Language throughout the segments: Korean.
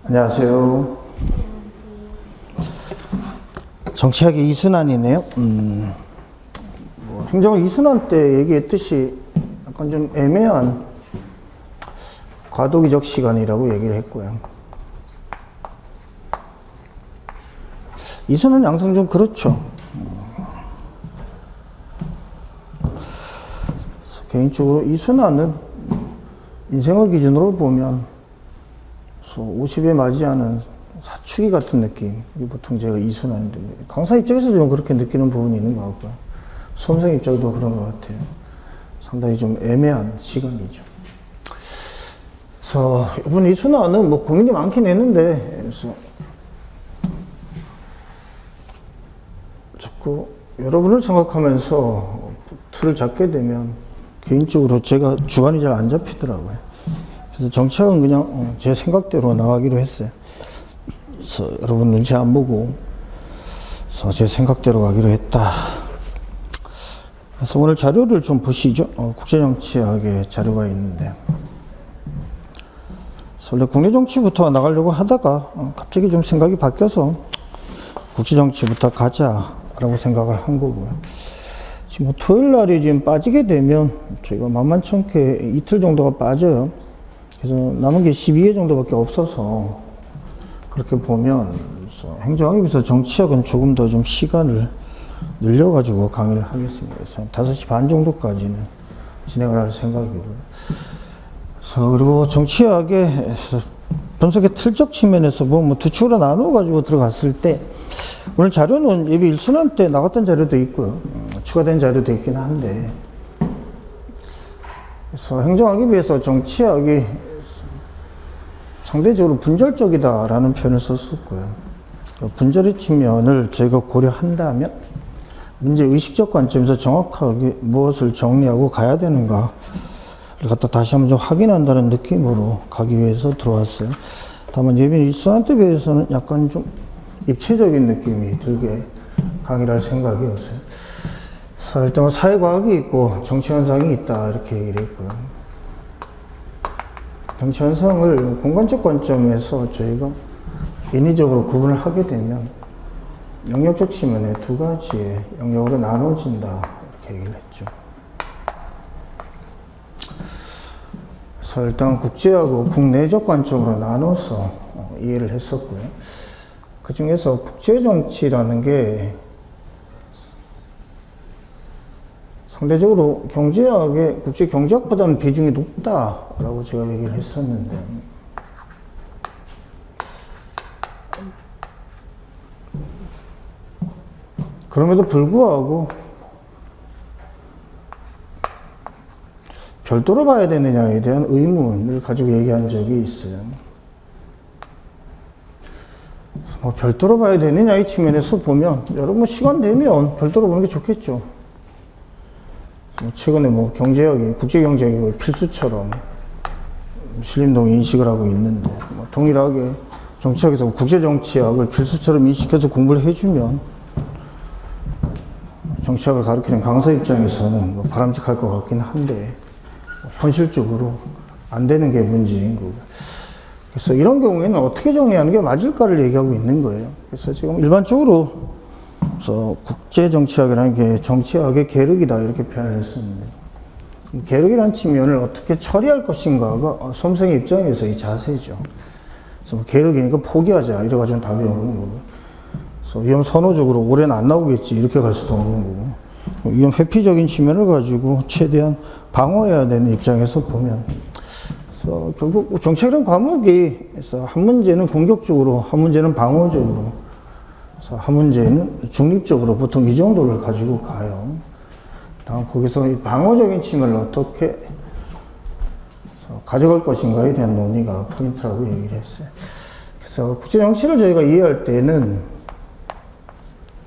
안녕하세요. 정치학의 이순환이네요. 행정을 이순환 때 얘기했듯이 약간 좀 애매한 과도기적 시간이라고 얘기를 했고요. 이순환 양성 좀 그렇죠. 개인적으로 이순환은 인생을 기준으로 보면 50에 맞지 않은 사춘기 같은 느낌. 이게 보통 제가 이순환인데, 강사 입장에서도 좀 그렇게 느끼는 부분이 있는 것 같고요. 수험생 입장도 그런 것 같아요. 상당히 좀 애매한 시간이죠. 그래서 이번 이순환은 뭐 고민이 많긴 했는데, 그래서 자꾸 여러분을 생각하면서 틀을 잡게 되면 개인적으로 제가 주관이 잘 안 잡히더라고요. 그래서 정책은 그냥 제 생각대로 나가기로 했어요. 그래서 여러분 눈치 안 보고 그래서 제 생각대로 가기로 했다. 그래서 오늘 자료를 좀 보시죠. 국제정치학의 자료가 있는데, 원래 국내정치부터 나가려고 하다가 갑자기 좀 생각이 바뀌어서 국제정치부터 가자라고 생각을 한 거고요. 지금 토요일 날이 지금 빠지게 되면 저희가 만만찮게 이틀 정도가 빠져요. 그래서 남은 게 12회 정도밖에 없어서 그렇게 보면 행정학에 비해서 정치학은 조금 더 좀 시간을 늘려가지고 강의를 하겠습니다. 그래서 5시 반 정도까지는 진행을 할 생각이고요. 그래서 그리고 정치학의 분석의 틀적 측면에서 뭐 두 축으로 나눠가지고 들어갔을 때 오늘 자료는 예비 1순환 때 나갔던 자료도 있고요. 추가된 자료도 있긴 한데, 그래서 행정학에 비해서 정치학이 상대적으로 분절적이다라는 표현을 썼었고요. 분절의 측면을 저희가 고려한다면 문제 의식적 관점에서 정확하게 무엇을 정리하고 가야 되는가를 갖다 다시 한번 좀 확인한다는 느낌으로 가기 위해서 들어왔어요. 다만 예비 1순환 때 비해서는 약간 좀 입체적인 느낌이 들게 강의를 할 생각이었어요. 일단 사회과학이 있고 정치현상이 있다 이렇게 얘기를 했고요. 정치현상을 공간적 관점에서 저희가 인위적으로 구분을 하게 되면 영역적 측면에 두 가지의 영역으로 나눠진다 이렇게 얘기를 했죠. 그래서 일단 국제하고 국내적 관점으로 나눠서 이해를 했었고요. 그 중에서 국제정치라는 게 상대적으로 경제학의 국제경제학보다는 비중이 높다라고 제가 얘기를 했었는데, 그럼에도 불구하고 별도로 봐야 되느냐에 대한 의문을 가지고 얘기한 적이 있어요. 별도로 봐야 되느냐 이 측면에서 보면 여러분 시간 되면 별도로 보는 게 좋겠죠. 최근에 경제학이 국제경제학이 필수처럼 신림동이 인식을 하고 있는데, 동일하게 정치학에서 국제정치학을 필수처럼 인식해서 공부를 해주면 정치학을 가르치는 강사 입장에서는 바람직할 것 같긴 한데 현실적으로 안 되는 게 문제인 거고요. 그래서 이런 경우에는 어떻게 정리하는 게 맞을까를 얘기하고 있는 거예요. 그래서 지금 일반적으로 국제정치학이라는 게 정치학의 계륵이다 이렇게 표현을 했었는데, 계륵이라는 측면을 어떻게 처리할 것인가가 수험생의 입장에서 이 자세죠. 그래서 계륵이니까 포기하자 이래가지고 답이 오는 거고, 그래서 위험 선호적으로 올해는 안 나오겠지 이렇게 갈 수도 없는 거고, 위험 회피적인 측면을 가지고 최대한 방어해야 되는 입장에서 보면, 그래서 결국 정치학이라는 과목이 그래서 한 문제는 공격적으로, 한 문제는 방어적으로, 그래서 한 문제는 중립적으로 보통 이 정도를 가지고 가요. 다음 거기서 이 방어적인 측면을 어떻게 가져갈 것인가에 대한 논의가 포인트라고 얘기를 했어요. 그래서 국제정치를 저희가 이해할 때는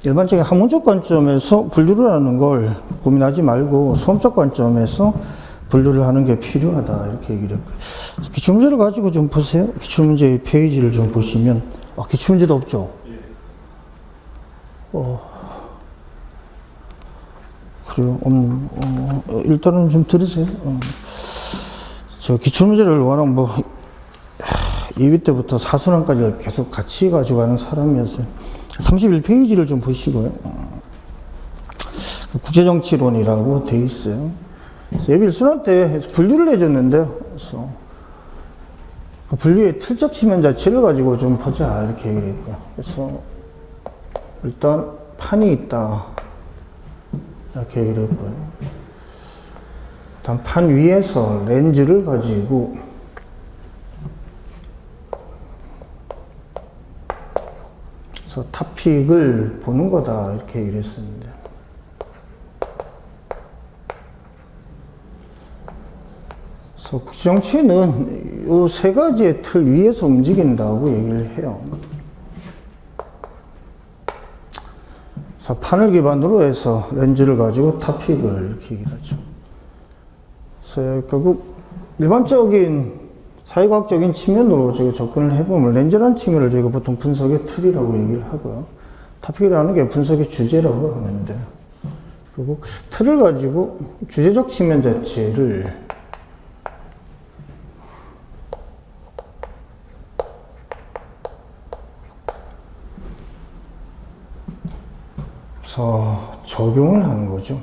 일반적인 학문적 관점에서 분류를 하는 걸 고민하지 말고 수험적 관점에서 분류를 하는 게 필요하다 이렇게 얘기를 했고요. 기출문제를 가지고 좀 보세요. 기출문제의 페이지를 좀 보시면 기출문제도 없죠. 그래요. 일단은 좀 들으세요. 저 기출문제를 워낙 예비 때부터 사순환까지 계속 같이 가지고 가는 사람이었어요. 31페이지를 좀 보시고요. 국제정치론이라고 돼 있어요. 예비 1순환 때 분류를 내줬는데요. 그래서 그 분류의 틀적 측면 자체를 가지고 좀 보자 이렇게 얘기를 했고요. 그래서 일단 판이 있다 이렇게 얘기를 했고요. 일단 판 위에서 렌즈를 가지고 그래서 탑픽을 보는 거다 이렇게 얘기를 했었는데, 그래서 국제정치는 이 세 가지의 틀 위에서 움직인다고 얘기를 해요. 그래서 판을 기반으로 해서 렌즈를 가지고 탑픽을 이렇게 얘기를 하죠. 그래서 결국 일반적인 사회과학적인 측면으로 저희가 접근을 해보면 렌즈라는 측면을 저희가 보통 분석의 틀이라고 얘기를 하고요. 탑픽이라는 게 분석의 주제라고 하는데, 그리고 틀을 가지고 주제적 측면 자체를 적용을 하는 거죠.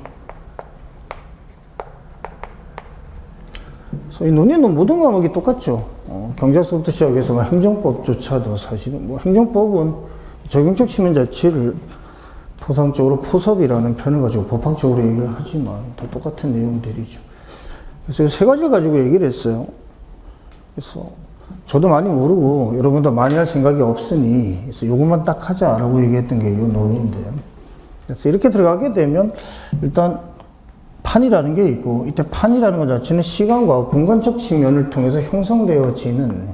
그래서 이 논의는 모든 과목이 똑같죠. 경제학서부터 시작해서 행정법조차도 사실은 행정법은 적용적 측면 자체를 토상적으로 포섭이라는 표현을 가지고 법학적으로 얘기를 하지만 다 똑같은 내용들이죠. 그래서 세 가지를 가지고 얘기를 했어요. 그래서 저도 많이 모르고 여러분도 많이 할 생각이 없으니 그래서 요것만 딱 하자라고 얘기했던 게 이 논의인데요. 그래서 이렇게 들어가게 되면 일단 판이라는 게 있고, 이때 판이라는 것 자체는 시간과 공간적 측면을 통해서 형성되어지는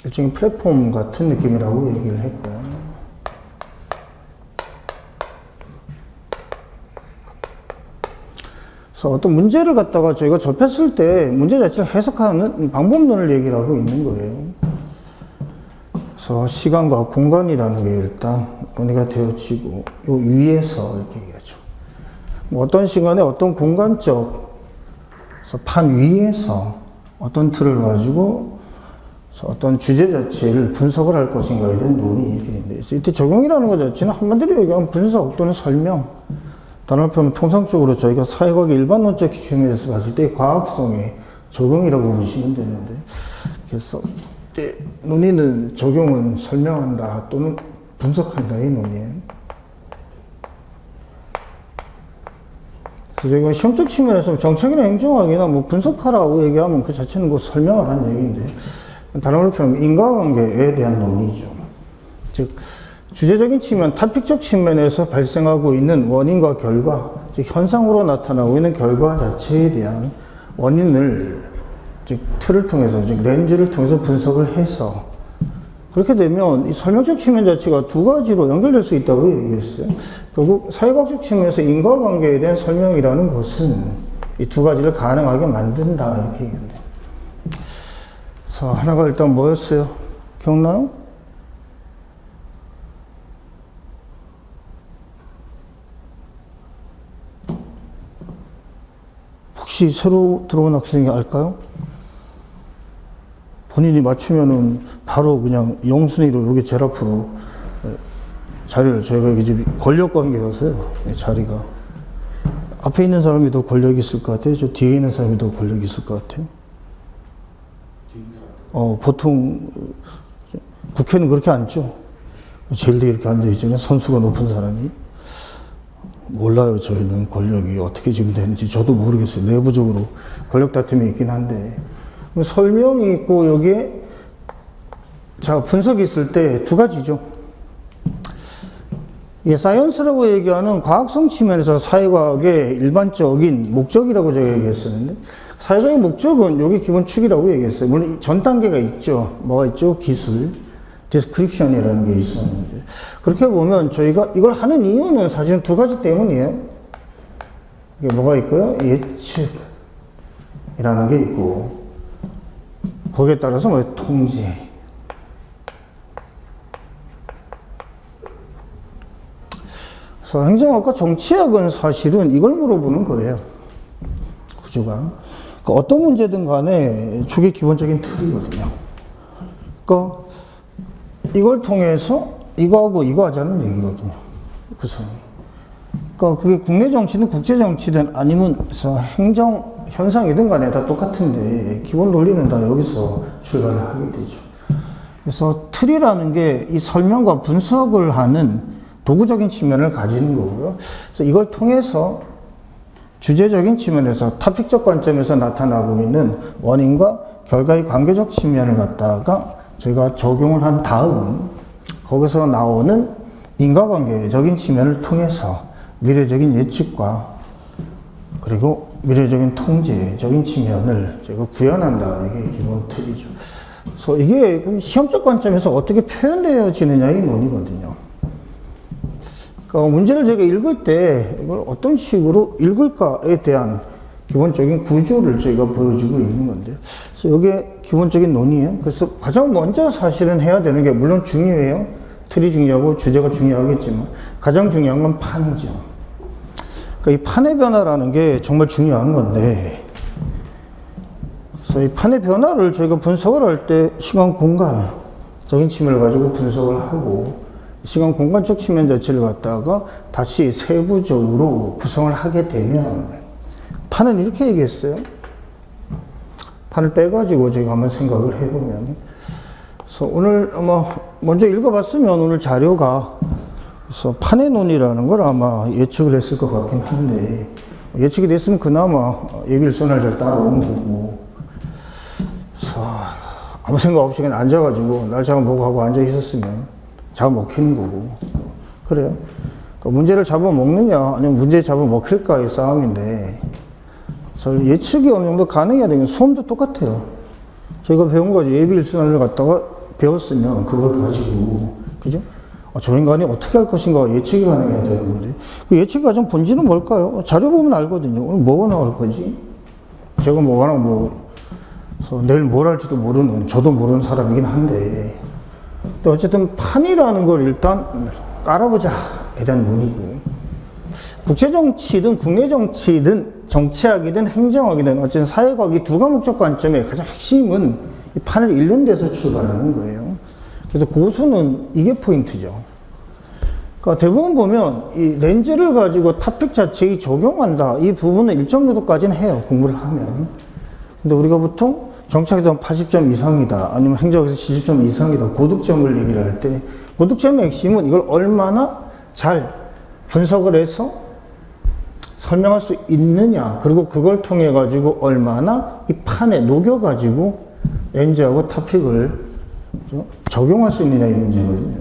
일종의 플랫폼 같은 느낌이라고 얘기를 했고요. 그래서 어떤 문제를 갖다가 저희가 접했을 때 문제 자체를 해석하는 방법론을 얘기를 하고 있는 거예요. 그래서 시간과 공간이라는 게 일단 논의가 되어지고, 요 위에서 이렇게 얘기하죠. 어떤 시간에 어떤 공간적, 그래서 판 위에서 어떤 틀을 가지고 어떤 주제 자체를 분석을 할 것인가에 대한 논의 이렇게 되는데, 이때 적용이라는 것 자체는 한마디로 얘기하면 분석 또는 설명, 단어를 표현하면 통상적으로 저희가 사회과학의 일반론적 측면에서 봤을 때 과학성의 적용이라고 보시면 되는데, 그래서 논의는 적용은 설명한다 또는 분석한다 이 논의예요. 그래서 저희가 시험적 측면에서 정책이나 행정학이나 분석하라고 얘기하면 그 자체는 설명하라는 얘기인데, 다른 말로 표현하면 인과관계에 대한 논의죠. 즉 주제적인 측면, 탑픽적 측면에서 발생하고 있는 원인과 결과, 즉 현상으로 나타나고 있는 결과 자체에 대한 원인을 즉 틀을 통해서, 즉 렌즈를 통해서 분석을 해서, 그렇게 되면 이 설명적 측면 자체가 두 가지로 연결될 수 있다고 얘기했어요. 결국 사회과학적 측면에서 인과관계에 대한 설명이라는 것은 이 두 가지를 가능하게 만든다 이렇게 얘기합니다. 그래서 하나가 일단 뭐였어요? 기억나요? 혹시 새로 들어온 학생이 알까요? 본인이 맞추면은 바로 그냥 영순위로 여기 제일 앞으로 자리를, 저희가 이게 권력 관계였어요. 자리가 앞에 있는 사람이 더 권력이 있을 것 같아요? 저 뒤에 있는 사람이 더 권력이 있을 것 같아요? 보통 국회는 그렇게 앉죠. 제일 뒤에 이렇게 앉아 있잖아요. 선수가 높은 사람이. 몰라요. 저희는 권력이 어떻게 지금 되는지 저도 모르겠어요. 내부적으로 권력 다툼이 있긴 한데, 설명이 있고 여기에 자 분석이 있을 때 두 가지죠. 이게 사이언스라고 얘기하는 과학성 측면에서 사회과학의 일반적인 목적이라고 제가 얘기했었는데, 사회과학의 목적은 여기 기본 축이라고 얘기했어요. 물론 전 단계가 있죠. 뭐가 있죠? 기술, 디스크립션이라는 게 있었는데, 그렇게 보면 저희가 이걸 하는 이유는 사실은 두 가지 때문이에요. 이게 뭐가 있고요? 예측이라는 게 있고, 거기에 따라서 뭐 통제. 그래서 행정학과 정치학은 사실은 이걸 물어보는 거예요. 구조가. 그러니까 어떤 문제든 간에 저게 기본적인 틀이거든요. 그러니까 이걸 통해서 이거하고 이거 하자는 얘기거든요. 그래서 그러니까 그게 국내 정치든 국제 정치든 아니면 행정 현상이든 간에 다 똑같은데 기본 논리는 다 여기서 출발을 하게 되죠. 그래서 틀이라는 게 이 설명과 분석을 하는 도구적인 측면을 가지는 거고요. 그래서 이걸 통해서 주제적인 측면에서 타픽적 관점에서 나타나고 있는 원인과 결과의 관계적 측면을 갖다가 저희가 적용을 한 다음 거기서 나오는 인과관계적인 측면을 통해서 미래적인 예측과 그리고 미래적인 통제적인 측면을 저희가 구현한다. 이게 기본 틀이죠. 그래서 이게 시험적 관점에서 어떻게 표현되어지느냐의 논의거든요. 그러니까 문제를 저희가 읽을 때 이걸 어떤 식으로 읽을까에 대한 기본적인 구조를 저희가 보여주고 있는 건데요. 그래서 이게 기본적인 논의예요. 그래서 가장 먼저 사실은 해야 되는 게 물론 중요해요. 틀이 중요하고 주제가 중요하겠지만 가장 중요한 건 판이죠. 그러니까 이 판의 변화라는 게 정말 중요한 건데, 그래서 이 판의 변화를 저희가 분석을 할 때 시간 공간적인 측면을 가지고 분석을 하고 시간 공간적 측면 자체를 갖다가 다시 세부적으로 구성을 하게 되면 판은 이렇게 얘기했어요. 판을 빼가지고 저희가 한번 생각을 해보면, 그래서 오늘 아마 먼저 읽어봤으면 오늘 자료가 그래서 판의 논이라는 걸 아마 예측을 했을 것 같긴 한데 예측이 됐으면 그나마 예비일선을 잘 따라오는 거고, 그래서 아무 생각 없이 그냥 앉아가지고 날짜만 보고 하고 앉아 있었으면 잡아먹히는 거고, 그래요. 그러니까 문제를 잡아먹느냐 아니면 문제 잡아먹힐까의 싸움인데, 그래서 예측이 어느 정도 가능해야 되는 수험도 똑같아요. 저희가 배운 거지. 예비일선을 갖다가 배웠으면 그걸 가지고, 그죠? 저 인간이 어떻게 할 것인가 예측이 가능해야 되는 건데, 그 예측 과정 본질은 뭘까요? 자료 보면 알거든요. 오늘 뭐가 나올 거지? 제가 워낙 내일 뭘 할지도 모르는, 저도 모르는 사람이긴 한데, 근데 어쨌든 판이라는 걸 일단 깔아보자에 대한 논의고, 국제정치든 국내정치든 정치학이든 행정학이든 어쨌든 사회과학 이 두 과목적 관점의 가장 핵심은 이 판을 읽는 데서 출발하는 거예요. 그래서 고수는 이게 포인트죠. 그러니까 대부분 보면 이 렌즈를 가지고 토픽 자체에 적용한다. 이 부분은 일정 정도까지는 해요. 공부를 하면. 근데 우리가 보통 정치학에서 80점 이상이다. 아니면 행정학에서 70점 이상이다. 고득점을 얘기를 할 때 고득점의 핵심은 이걸 얼마나 잘 분석을 해서 설명할 수 있느냐. 그리고 그걸 통해 가지고 얼마나 이 판에 녹여 가지고 렌즈하고 토픽을 적용할 수 있느냐 이 문제거든요.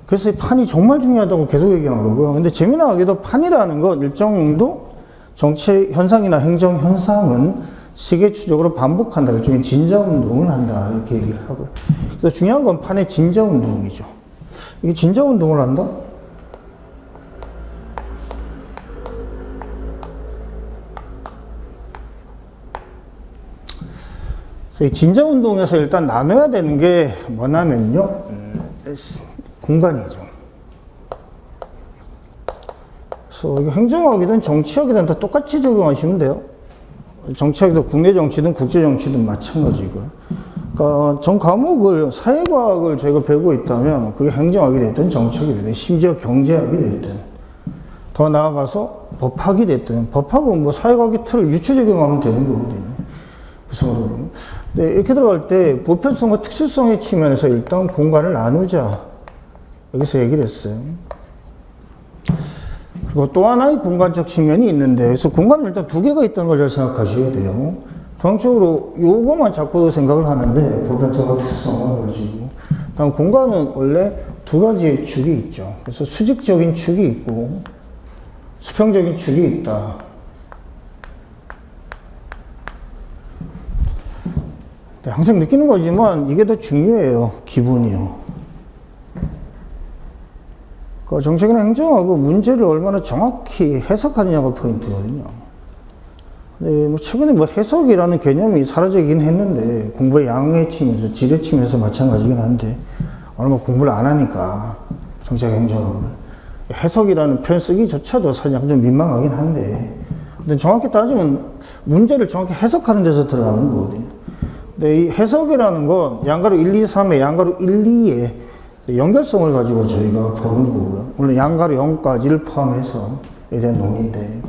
그래서 이 판이 정말 중요하다고 계속 얘기한 거고요. 근데 재미나게도 판이라는 건 일정 정도 정치 현상이나 행정 현상은 시계 추적으로 반복한다. 일종의 진자 운동을 한다. 이렇게 얘기를 하고요. 그래서 중요한 건 판의 진자 운동이죠. 이게 진자 운동을 한다? 그래서 이 진자 운동에서 일단 나눠야 되는 게 뭐냐면요. 공간이죠. 그래서 이거 행정학이든 정치학이든 다 똑같이 적용하시면 돼요. 정치학이든 국내 정치든 국제 정치든 마찬가지고요. 그러니까 전 과목을 사회과학을 제가 배우고 있다면 그게 행정학이 됐든 정치학이 됐든 심지어 경제학이 됐든 더 나아가서 법학이 됐든 법학은 사회과학의 틀을 유추 적용하면 되는 거거든요. 그래서 네, 이렇게 들어갈 때 보편성과 특수성의 측면에서 일단 공간을 나누자. 여기서 얘기를 했어요. 그리고 또 하나의 공간적 측면이 있는데, 그래서 공간은 일단 두 개가 있다는 걸 잘 생각하셔야 돼요. 전적으로 요거만 자꾸 생각을 하는데, 보편성과 특수성을 가지고. 다음 공간은 원래 두 가지의 축이 있죠. 그래서 수직적인 축이 있고, 수평적인 축이 있다. 네, 항상 느끼는 거지만 이게 더 중요해요. 기본이요. 그 정책이나 행정하고 문제를 얼마나 정확히 해석하느냐가 포인트거든요. 네, 최근에 해석이라는 개념이 사라지긴 했는데 공부의 양의 측면에서 질의 측면에서 마찬가지긴 한데 얼마 공부를 안 하니까 정책 행정을 해석이라는 표현 쓰기조차도 사실 좀 민망하긴 한데 근데 정확히 따지면 문제를 정확히 해석하는 데서 들어가는 거거든요. 근데 이 해석이라는 건 양가로 1, 2, 3의 양가로 1, 2의 연결성을 가지고 저희가 보는 거고요. 물론 양가로 0까지를 포함해서 에 대한 논의인데,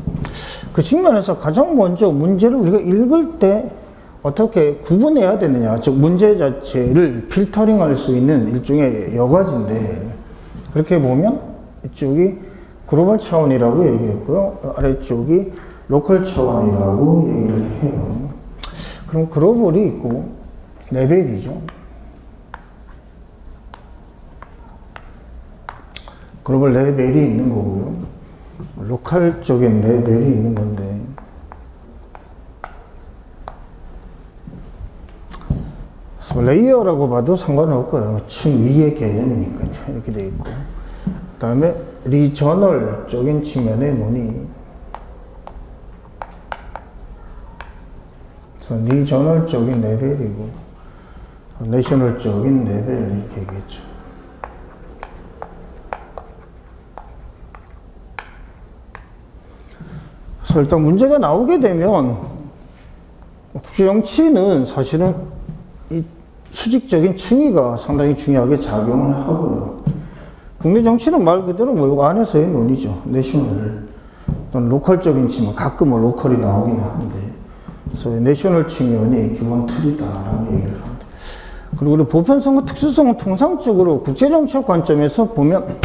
그 측면에서 가장 먼저 문제를 우리가 읽을 때 어떻게 구분해야 되느냐, 즉 문제 자체를 필터링할 수 있는 일종의 여과지인데, 그렇게 보면 이쪽이 글로벌 차원이라고 얘기했고요, 아래쪽이 로컬 차원이라고 얘기를 해요. 그럼 글로벌이 있고 레벨이죠. 글로벌 레벨이 있는 거고요, 로컬 쪽엔 레벨이 있는 건데, 레이어라고 봐도 상관은 없고요. 층 위의 개념이니까요. 이렇게 돼 있고. 그 다음에 리저널적인 측면의 논의. 그래서 리저널적인 레벨이고, 내셔널적인 레벨 이렇게 얘기했죠. 그래서 일단 문제가 나오게 되면 국제 정치는 사실은 이 수직적인 층위가 상당히 중요하게 작용을 하고요. 국내 정치는 말 그대로 뭐 이거 안에서의 논의죠. 내셔널 또는 로컬적인 측면, 가끔 뭐 로컬이 나오긴 하는데, 그래서 내셔널 측면이 기본 틀이다라고 얘기를 합니다. 그리고 우리 보편성과 특수성은 통상적으로 국제정치학 관점에서 보면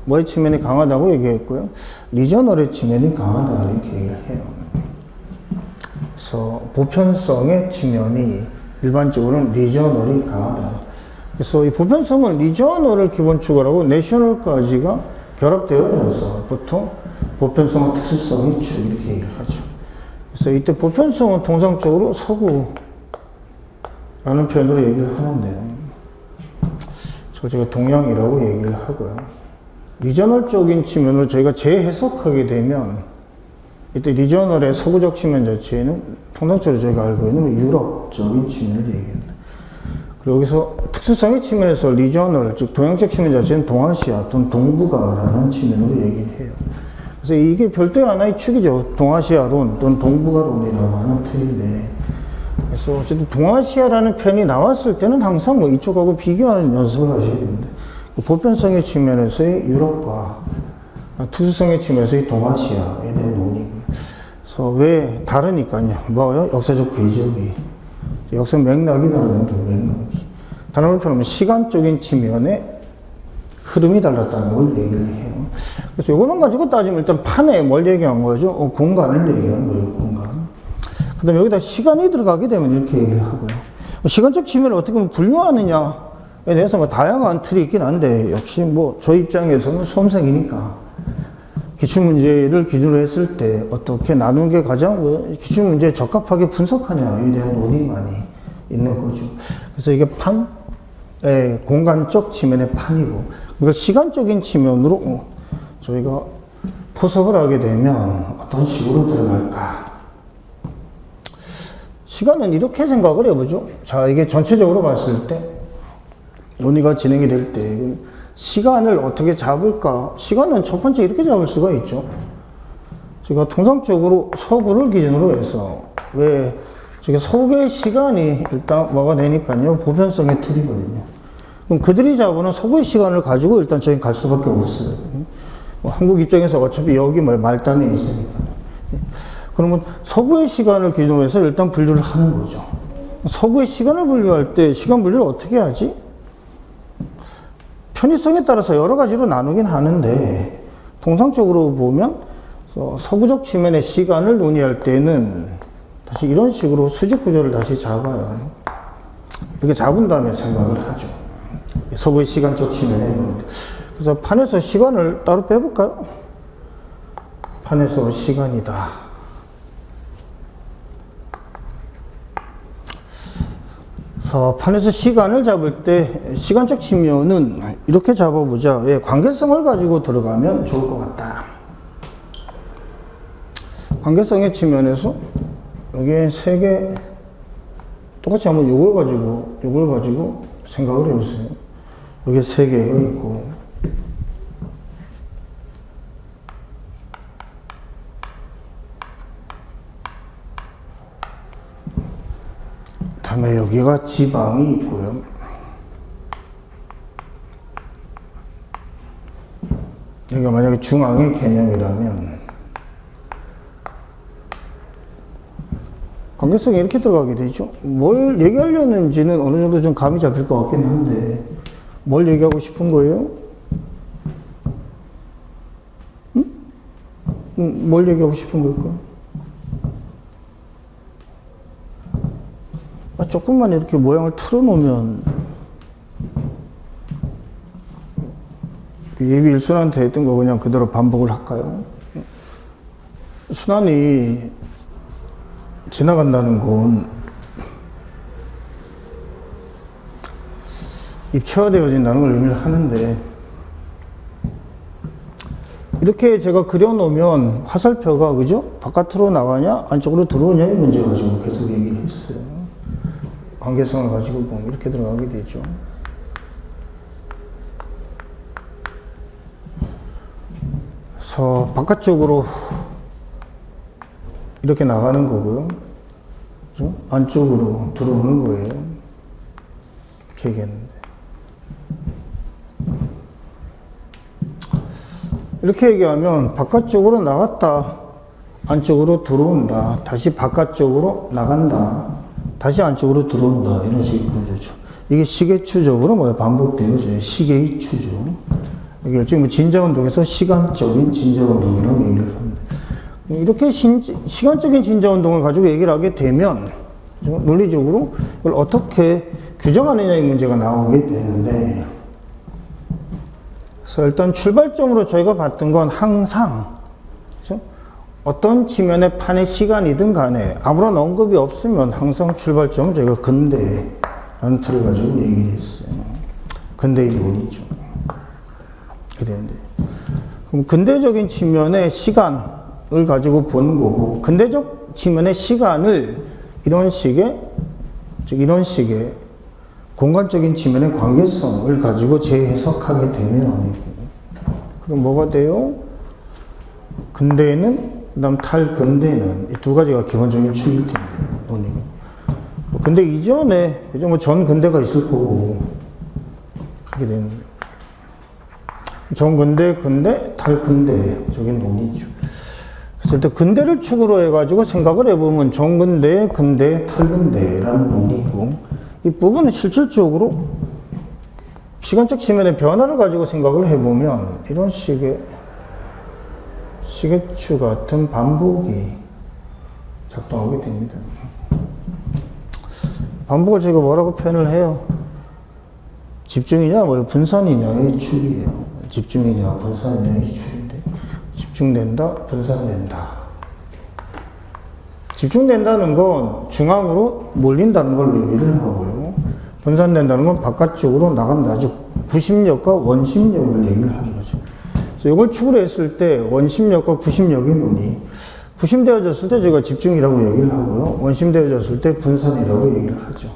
뭐의 측면이 강하다고 얘기했고요, 리저널의 측면이 강하다 이렇게 얘기를 해요. 그래서 보편성의 측면이 일반적으로는 리저널이 강하다. 그래서 이 보편성은 리저널을 기본축으로 하고 내셔널까지가 결합되어서 보통 보편성과 특수성의 축 이렇게 얘기를 하죠. 그래서 이때 보편성은 통상적으로 서구라는 표현으로 얘기를 하는데요, 저걸 제가 동양이라고 얘기를 하고요, 리저널적인 측면으로 저희가 재해석하게 되면 이때 리저널의 서구적 측면 자체는 통상적으로 저희가 알고 있는 유럽적인 측면을 얘기합니다. 그리고 여기서 특수성의 측면에서 리저널, 즉 동양적 측면 자체는 동아시아 또는 동북아라는 측면으로 얘기를 해요. 그래서 이게 별도의 하나의 축이죠. 동아시아론 또는 동북아론이라고 하는 틀인데, 그래서 어쨌든 동아시아라는 편이 나왔을 때는 항상 뭐 이쪽하고 비교하는 연습을 하셔야 됩니다. 보편성의 측면에서의 유럽과 특수성의 측면에서의 동아시아에 대한 논의고, 그래서 왜 다르니까요. 뭐요? 역사적 궤적이, 역사 맥락이 다르다는 거, 맥락이. 단어로 표현하면 시간적인 측면에 흐름이 달랐다는 걸 얘기를 해요. 그래서 이거만 가지고 따지면 일단 판에 뭘 얘기한 거죠? 공간을 얘기한 거예요, 공간. 그 다음에 여기다 시간이 들어가게 되면 이렇게 얘기를 하고요. 시간적 측면을 어떻게 보면 분류하느냐에 대해서 뭐 다양한 틀이 있긴 한데, 역시 뭐 저희 입장에서는 수험생이니까 기출문제를 기준으로 했을 때 어떻게 나누는 게 가장 기출문제에 적합하게 분석하냐에 대한 논의만이 있는 거죠. 그래서 이게 판, 공간적 측면의 판이고, 이걸 시간적인 측면으로 저희가 포석을 하게 되면 어떤 식으로 들어갈까? 시간은 이렇게 생각을 해보죠. 자, 이게 전체적으로 봤을 때 논의가 진행이 될 때 시간을 어떻게 잡을까? 시간은 첫 번째 이렇게 잡을 수가 있죠. 제가 통상적으로 서구를 기준으로 해서, 왜 저게 서구의 시간이 일단 뭐가 되니까요, 보편성의 틀이거든요. 그럼 그들이 잡으는 서구의 시간을 가지고 일단 저희 갈 수밖에 없어요. 한국 입장에서 어차피 여기 뭐 말단에 있으니까. 그러면 서구의 시간을 기준으로 해서 일단 분류를 하는 거죠. 서구의 시간을 분류할 때 시간 분류를 어떻게 하지? 편의성에 따라서 여러 가지로 나누긴 하는데, 통상적으로 보면 서구적 측면의 시간을 논의할 때는 다시 이런 식으로 수직 구조를 다시 잡아요. 이렇게 잡은 다음에 생각을 하죠. 서구의 시간적 측면에. 그래서 판에서 시간을 따로 빼볼까요? 판에서 시간이다. 판에서 시간을 잡을 때 시간적 측면은 이렇게 잡아보자. 관계성을 가지고 들어가면 좋을 것 같다. 관계성의 측면에서 여기에 세 개, 똑같이 한번 요걸 가지고 생각을 해보세요. 여기에 세 개가 있고, 그러면 여기가 지방이 있고요. 여기가 만약에 중앙의 개념이라면 관계성이 이렇게 들어가게 되죠. 뭘 얘기하려는지는 어느 정도 좀 감이 잡힐 것 같긴 한데 뭘 얘기하고 싶은 거예요? 응? 뭘 얘기하고 싶은 걸까? 조금만 이렇게 모양을 틀어놓으면 예비 1순환한테 했던 거 그냥 그대로 반복을 할까요? 순환이 지나간다는 건 입체화되어진다는 걸 의미를 하는데 이렇게 제가 그려놓으면 화살표가 그죠? 바깥으로 나가냐 안쪽으로 들어오냐의 문제 가지고 계속 얘기를 했어요. 관계성을 가지고 보면 이렇게 들어가게 되죠. 그래서 바깥쪽으로 이렇게 나가는 거고요. 그죠? 안쪽으로 들어오는 거예요. 이렇게 얘기했는데. 이렇게 얘기하면 바깥쪽으로 나갔다. 안쪽으로 들어온다. 다시 바깥쪽으로 나간다. 다시 안쪽으로 들어온다. 이런 식의 구조죠. 이게 시계추적으로 뭐야? 반복되어져요. 시계의 추죠. 이게 지금 진자운동에서 시간적인 진자운동이라고 얘기를 합니다. 이렇게 시간적인 진자운동을 가지고 얘기를 하게 되면 논리적으로 이걸 어떻게 규정하느냐의 문제가 나오게 되는데 그래서 일단 출발점으로 저희가 봤던 건 항상 그렇죠? 어떤 지면의 판의 시간이든 간에 아무런 언급이 없으면 항상 출발점은 저희가 근대라는 틀을 가지고 얘기를 했어요. 근대의 논이죠. 그랬는데 그럼 근대적인 측면의 시간을 가지고 보는 거고 근대적 측면의 시간을 이런 식의 공간적인 측면의 관계성을 가지고 재해석하게 되면 그럼 뭐가 돼요? 근대는 그다음 탈근대는 이 두 가지가 기본적인 축일 텐데 논의가. 근데 이전에 그죠 뭐 전근대가 있을 거고 그렇게 되는 전근대, 근대, 탈근대 저게 논의죠. 그래서 일단 근대를 축으로 해가지고 생각을 해보면 전근대, 근대, 탈근대라는 논의고 이 부분은 실질적으로 시간적 측면의 변화를 가지고 생각을 해보면 이런 식의 시계추 같은 반복이 작동하게 됩니다. 반복을 제가 뭐라고 표현을 해요? 집중이냐, 뭐 분산이냐의 추이예요. 집중이냐, 분산이냐의 추이인데 집중된다, 분산된다. 집중된다는 건 중앙으로 몰린다는 걸 의미를 하고요. 분산된다는 건 바깥쪽으로 나간다. 즉 구심력과 원심력을 얘기를 하는 거죠. 그래서 이걸 축으로 했을 때 원심력과 구심력의 논이 구심되어졌을 때 저희가 집중이라고 얘기를 하고요. 원심되어졌을 때 분산이라고 얘기를 하죠.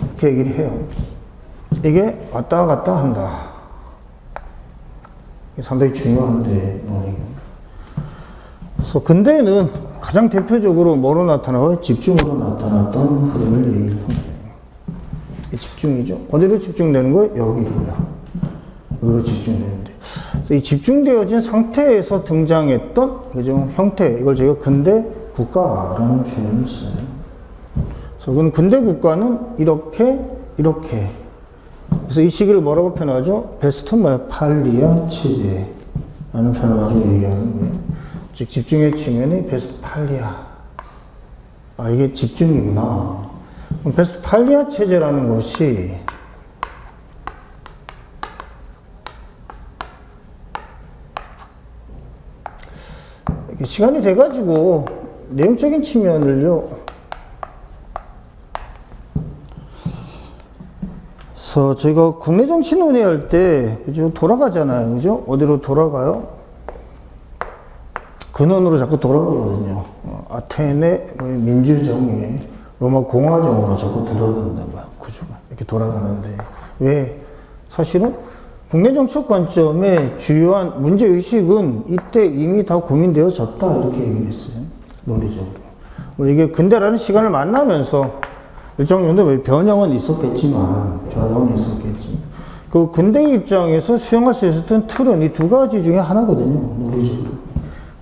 이렇게 얘기를 해요. 이게 왔다 갔다 한다. 이게 상당히 중요한데 논의가. 그래서 근대에는 가장 대표적으로 뭐로 나타나요? 집중으로 나타났던 흐름을 얘기를 합니다. 집중이죠. 어디로 집중되는 거예요? 여기로요. 여기로 집중되는데. 이 집중되어진 상태에서 등장했던 그죠? 형태, 이걸 저희가 근대 국가라는 표현을 써요. 그래서 그건 근대 국가는 이렇게. 그래서 이 시기를 뭐라고 표현하죠? 베스트 팔리아 체제라는 표현을 가지고 얘기하는 거예요. 즉 집중의 측면이 베스트팔리아. 아 이게 집중이구나. 그럼 베스트팔리아 체제라는 것이 이렇게 시간이 돼가지고 내용적인 측면을요. 그래서 저희가 국내 정치 논의할 때 그죠 돌아가잖아요. 그죠? 어디로 돌아가요? 근원으로 자꾸 돌아가거든요. 아테네 민주정의 로마 공화정으로 자꾸 돌아간다고요. 구조가 이렇게 돌아가는데 왜? 사실은 국내 정책 관점의 주요한 문제 의식은 이때 이미 다 고민되어졌다 이렇게 얘기했어요. 논리적으로. 뭐 이게 근대라는 시간을 만나면서 일정 정도 변형은 있었겠지만, 그 근대 입장에서 수용할 수 있었던 틀은 이 두 가지 중에 하나거든요. 논리적으로.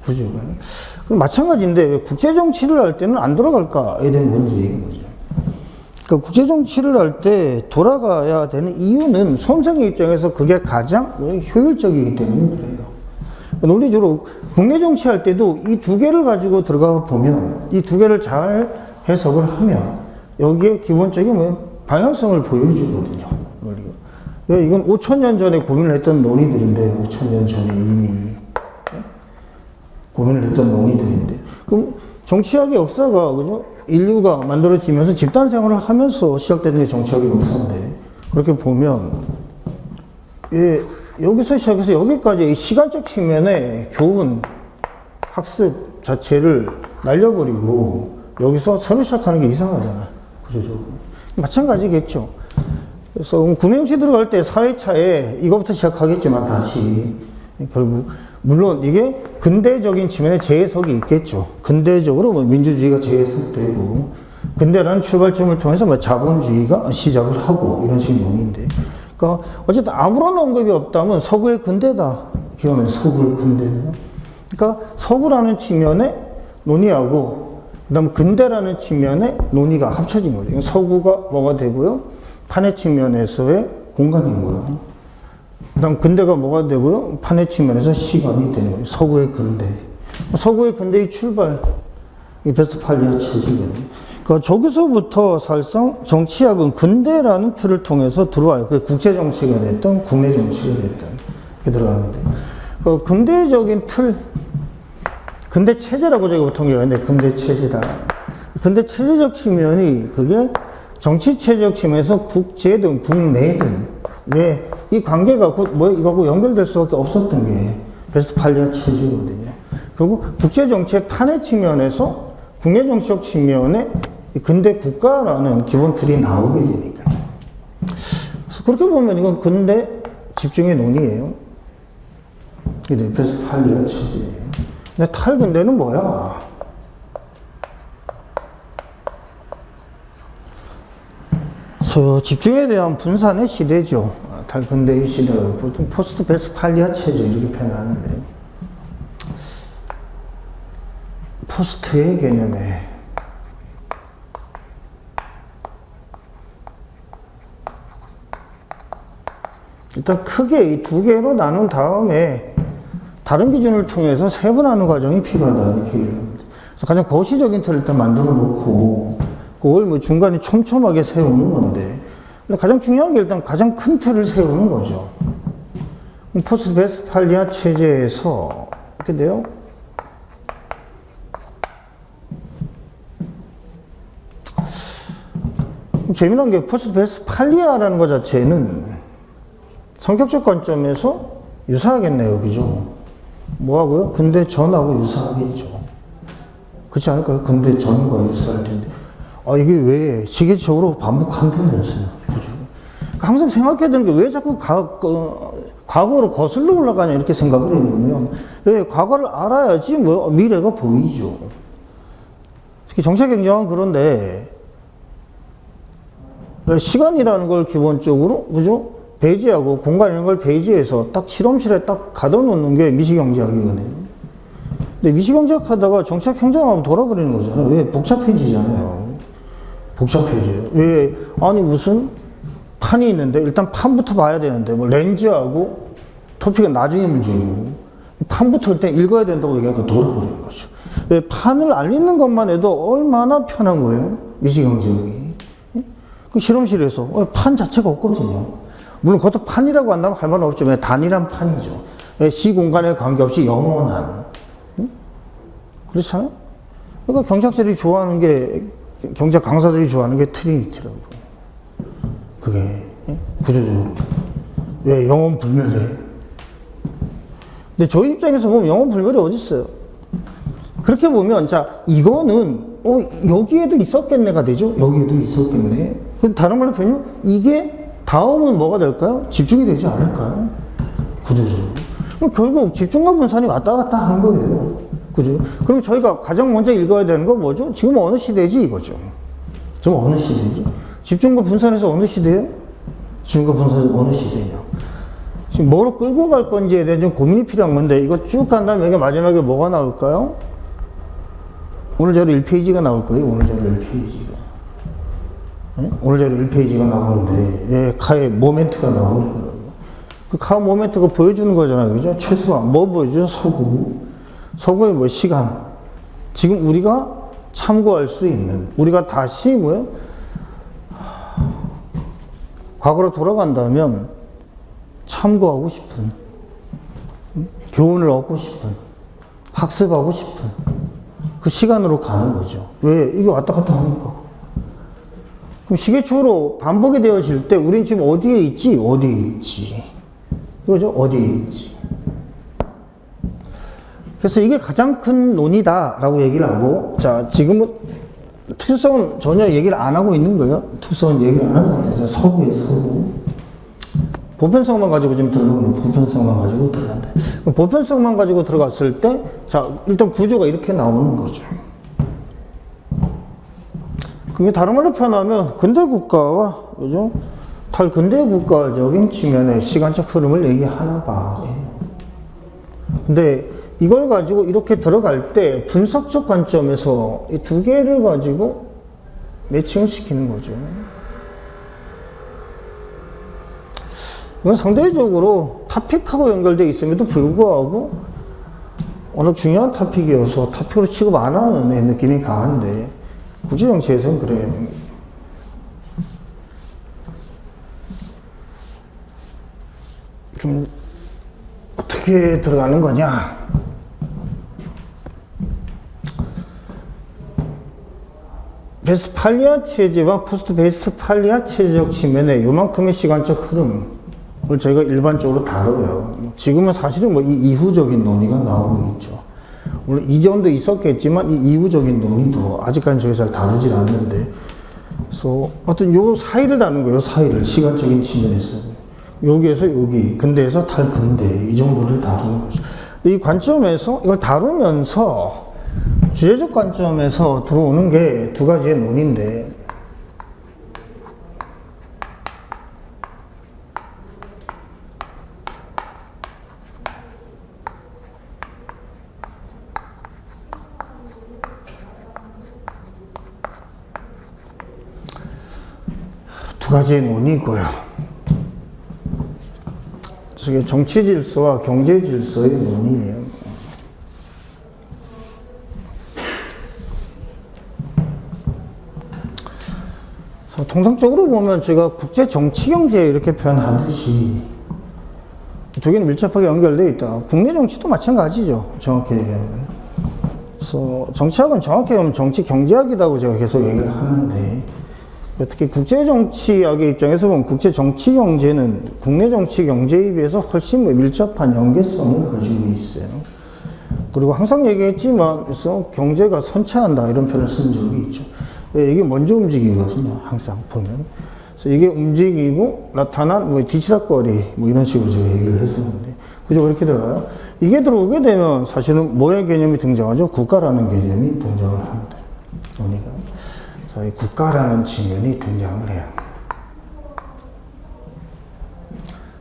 구조가. 그럼 마찬가지인데 왜 국제정치를 할 때는 안 돌아갈까에 대한 문제인 거죠. 그러니까 국제정치를 할 때 돌아가야 되는 이유는 수험생의 입장에서 그게 가장 효율적이기 때문에 그래요. 논리적으로 국내 정치할 때도 이 두 개를 가지고 들어가 보면, 이 두 개를 잘 해석을 하면 여기에 기본적인 방향성을 보여주거든요. 논리가. 이건 5,000년 전에 고민을 했던 논의들인데, 5,000년 전에 이미 고민을 했던 논의들인데, 그럼 정치학의 역사가, 그죠? 인류가 만들어지면서 집단 생활을 하면서 시작되는 게 정치학의 역사인데, 그렇게 보면, 예, 여기서 시작해서 여기까지 시간적 측면에 교훈, 학습 자체를 날려버리고, 여기서 새로 시작하는 게 이상하잖아. 구조적으로. 마찬가지겠죠. 그래서 구명시 들어갈 때 4회차에 이것부터 시작하겠지만 다시 결국 물론 이게 근대적인 측면의 재해석이 있겠죠. 근대적으로 민주주의가 재해석되고 근대라는 출발점을 통해서 자본주의가 시작을 하고 이런 식의 논의인데, 그러니까 어쨌든 아무런 언급이 없다면 서구의 근대다. 기억나요? 서구의 근대다. 그러니까 서구라는 측면의 논의하고 그다음 근대라는 측면의 논의가 합쳐진 거죠. 서구가 뭐가 되고요? 판의 측면에서의 공간인 거예요. 그 다음 근대가 뭐가 되고요? 판의 측면에서 시간이 되는 거예요. 서구의 근대. 서구의 근대의 출발, 이 베스트팔리아 체제거든요. 그러니까 저기서부터 사실상 정치학은 근대라는 틀을 통해서 들어와요. 그게 국제정치가 됐든 국내 정치가 됐든 이렇게 들어가는데, 그 근대적인 틀, 근대 체제라고 제가 보통 얘기하는데 근대 체제다. 근대 체제적 측면이 그게 정치체제적 측면에서 국제든 국내든 왜 이 관계가 곧 이거하고 연결될 수밖에 없었던 게 베스트팔리아 체제거든요. 그리고 국제정치의 판의 측면에서 국내 정치적 측면에 근대 국가라는 기본 틀이 나오게 되니까. 그래서 그렇게 보면 이건 근대 집중의 논의예요. 이게 베스트팔리아 체제예요. 근데 탈근대는 뭐야? 집중에 대한 분산의 시대죠. 탈근대의 시대라고 보통 포스트 베스트팔리아 체제 이렇게 표현하는데, 포스트의 개념에 일단 크게 이 두 개로 나눈 다음에 다른 기준을 통해서 세분화하는 과정이 필요하다 이렇게 얘기합니다. 그래서 가장 거시적인 틀을 일단 만들어 놓고 그걸 중간에 촘촘하게 세우는 건데, 가장 중요한 게 일단 가장 큰 틀을 세우는 거죠. 포스트 베스트팔리아 체제에서 이렇게 돼요. 재미난 게 포스트 베스트팔리아라는 것 자체는 성격적 관점에서 유사하겠네요, 그죠? 뭐하고요? 근대 전하고 유사하겠죠. 그렇지 않을까요? 근대 전과 유사할 텐데. 이게 왜 시계적으로 반복한다면서요. 그죠? 항상 생각해야 되는 게 왜 자꾸 과거로 거슬러 올라가냐 이렇게 생각을 해보면, 왜 과거를 알아야지 미래가 보이죠. 특히 정책 경쟁은 그런데 시간이라는 걸 기본적으로 그죠? 배제하고 공간 이런 걸 배제해서 딱 실험실에 딱 가둬놓는 게 미시경제학이거든요. 근데 미시경제학 하다가 정책 행정하면 돌아버리는 거잖아요. 왜? 복잡해지잖아요. 복잡해져요. 왜? 아니 무슨 판이 있는데 일단 판부터 봐야 되는데 렌즈하고 토픽은 나중에 문제고 판부터 일단 읽어야 된다고 얘기하니까 돌아버리는 거죠. 왜? 판을 안 읽는 것만 해도 얼마나 편한 거예요. 미시경제학이. 그 실험실에서 판 자체가 없거든요. 물론 그것도 판이라고 한다면 할 말은 없죠. 단일한 판이죠. 시공간에 관계없이 영원한. 그렇잖아요? 그러니까 경제학자들이 좋아하는 게, 경제학 강사들이 좋아하는 게 트리니티라고. 그게, 구조적으로. 왜 영원 불멸해? 근데 저희 입장에서 보면 영원 불멸이 어디 있어요? 그렇게 보면, 자, 이거는, 여기에도 있었겠네가 되죠? 여기에도 있었겠네. 그 다른 말로 표현하면, 이게 다음은 뭐가 될까요? 집중이 되지 않을까요? 구조적으로. 결국 집중과 분산이 왔다 갔다 한 거예요. 그죠? 그럼 저희가 가장 먼저 읽어야 되는 건 뭐죠? 지금 어느 시대지 이거죠. 지금 어느 시대지? 집중과 분산에서 어느 시대예요? 집중과 분산에서 어느 시대냐? 지금 뭐로 끌고 갈 건지에 대한 좀 고민이 필요한 건데 이거 쭉 간 다음에 여기 마지막에 뭐가 나올까요? 오늘 자료 1페이지가 나올 거예요. 오늘 자료 1페이지가. 네? 오늘 자료 1페이지가 나오는데 예, 카의 모멘트가 나올 거라고. 그 카 모멘트가 보여주는 거잖아요. 그죠? 최소한 뭐 보여줘요? 서구. 서구의 뭐 시간. 지금 우리가 참고할 수 있는 우리가 다시 뭐요? 과거로 돌아간다면 참고하고 싶은 교훈을 얻고 싶은 학습하고 싶은 그 시간으로 가는 거죠. 왜? 이게 왔다 갔다 하니까. 그럼 시계초로 반복이 되어질 때 우린 지금 어디에 있지? 어디에 있지? 이거죠? 어디에 있지? 그래서 이게 가장 큰 논의다라고 얘기를 하고, 자, 지금은 특수성은 전혀 얘기를 안 하고 있는 거예요. 특수성은 얘기를 안 하는 상태에서 서구에 서구. 보편성만 가지고 지금 들어가면 보편성만 가지고 들어간다. 보편성만 가지고 들어갔을 때, 자, 일단 구조가 이렇게 나오는 거죠. 그게 다른 말로 표현하면 근대 국가와, 그죠? 탈근대 국가적인 측면의 시간적 흐름을 얘기하나 봐. 근데 이걸 가지고 이렇게 들어갈 때 분석적 관점에서 이 두 개를 가지고 매칭을 시키는 거죠. 이건 상대적으로 토픽하고 연결되어 있음에도 불구하고 워낙 중요한 토픽이어서 토픽으로 취급 안 하는 느낌이 강한데 국제정치에서는 그래요. 그럼 어떻게 들어가는 거냐? 베스트팔리아 체제와 포스트 베스트팔리아 체제적 측면에 요만큼의 시간적 흐름을 저희가 일반적으로 다뤄요. 지금은 사실은 뭐 이 이후적인 논의가 나오고 있죠. 물론 이전도 있었겠지만 이 이후적인 논의도 아직까지 저희가 잘 다루질 않는데, 그래서 어떤 요 사이를 다루는 거예요. 사이를 시간적인 측면에서 여기에서 여기, 근대에서 탈근대 이 정도를 다루는 거죠. 이 관점에서 이걸 다루면서 주제적 관점에서 들어오는 게 두 가지의 논의인데, 두 가지의 논의고요. 저게 정치 질서와 경제 질서의 논의예요. 통상적으로 보면 제가 국제 정치 경제 이렇게 표현하듯이 두 개는 밀접하게 연결되어 있다. 국내 정치도 마찬가지죠. 정확히 얘기하면. 그래서 정치학은 정확히 하면 정치 경제학이라고 제가 계속 얘기를 하는데, 특히 국제 정치학의 입장에서 보면 국제 정치 경제는 국내 정치 경제에 비해서 훨씬 밀접한 연계성을 가지고 있어요. 그리고 항상 얘기했지만, 그래서 경제가 선체한다 이런 표현을 쓴 적이 있죠. 이게 먼저 움직이거든요. 항상 보면. 그래서 이게 움직이고 나타난 뭐 뒤치다거리 뭐 이런 식으로 제가 얘기를 했었는데, 그죠? 그렇게 들어가요. 이게 들어오게 되면 사실은 뭐의 개념이 등장하죠? 국가라는 개념이 등장을 합니다. 그러니까 저희 국가라는 측면이 등장을 해요.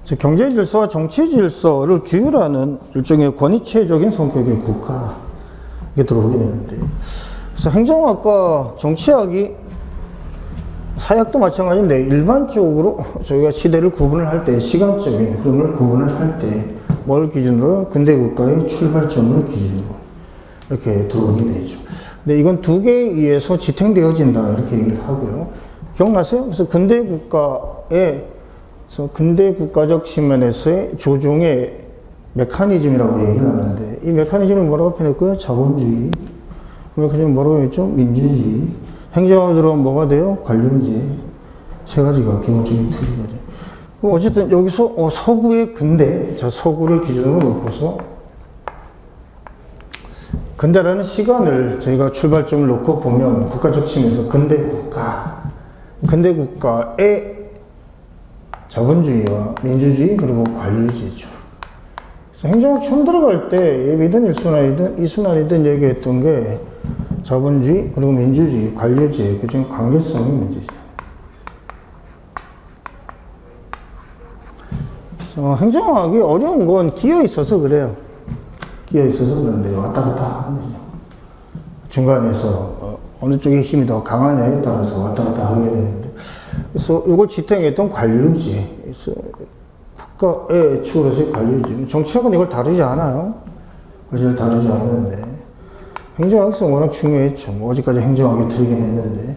즉 경제 질서와 정치 질서를 규율하는 일종의 권위체적인 성격의 국가, 이게 들어오게 되는데, 그래서 행정학과 정치학이 사학도 마찬가지인데 일반적으로 저희가 시대를 구분을 할 때, 시간적인 흐름을 구분을 할 때 뭘 기준으로? 근대 국가의 출발점을 기준으로 이렇게 들어오게 되죠. 근데 이건 두 개에 의해서 지탱되어진다 이렇게 얘기를 하고요. 기억나세요? 그래서 근대 국가의, 그래서 근대 국가적 측면에서의 조종의 메커니즘이라고 얘기를 하는데, 이 메커니즘을 뭐라고 표현했고요? 자본주의. 그 메커니즘 뭐라고 했죠? 민주주의. 행정으로 뭐가 돼요? 관료제. 세 가지가 기본적인 틀이거든요. 그럼 어쨌든 여기서 서구의 근대, 자 서구를 기준으로 놓고서 근대라는 시간을 저희가 출발점을 놓고 보면 국가적 측면에서 근대 국가의 자본주의와 민주주의 그리고 관료제죠. 행정학 처음 들어갈 때 예비든 일순환이든 이순환이든 얘기했던 게 자본주의 그리고 민주주의, 관료주의 그중 관계성이 문제죠. 그래서 행정학이 어려운 건 기어에 있어서 그래요. 기어에 있어서 그런데 왔다 갔다 하거든요. 중간에서 어느 쪽의 힘이 더 강하냐에 따라서 왔다 갔다 하게 되는데, 그래서 이걸 지탱했던 관료주의, 그래서 국가의 축으로서의 관료주의, 정치학은 이걸 다루지 않아요. 그걸 다루지 않는데 행정학에서 워낙 중요했죠. 뭐 어제까지 행정학에 들긴 했는데,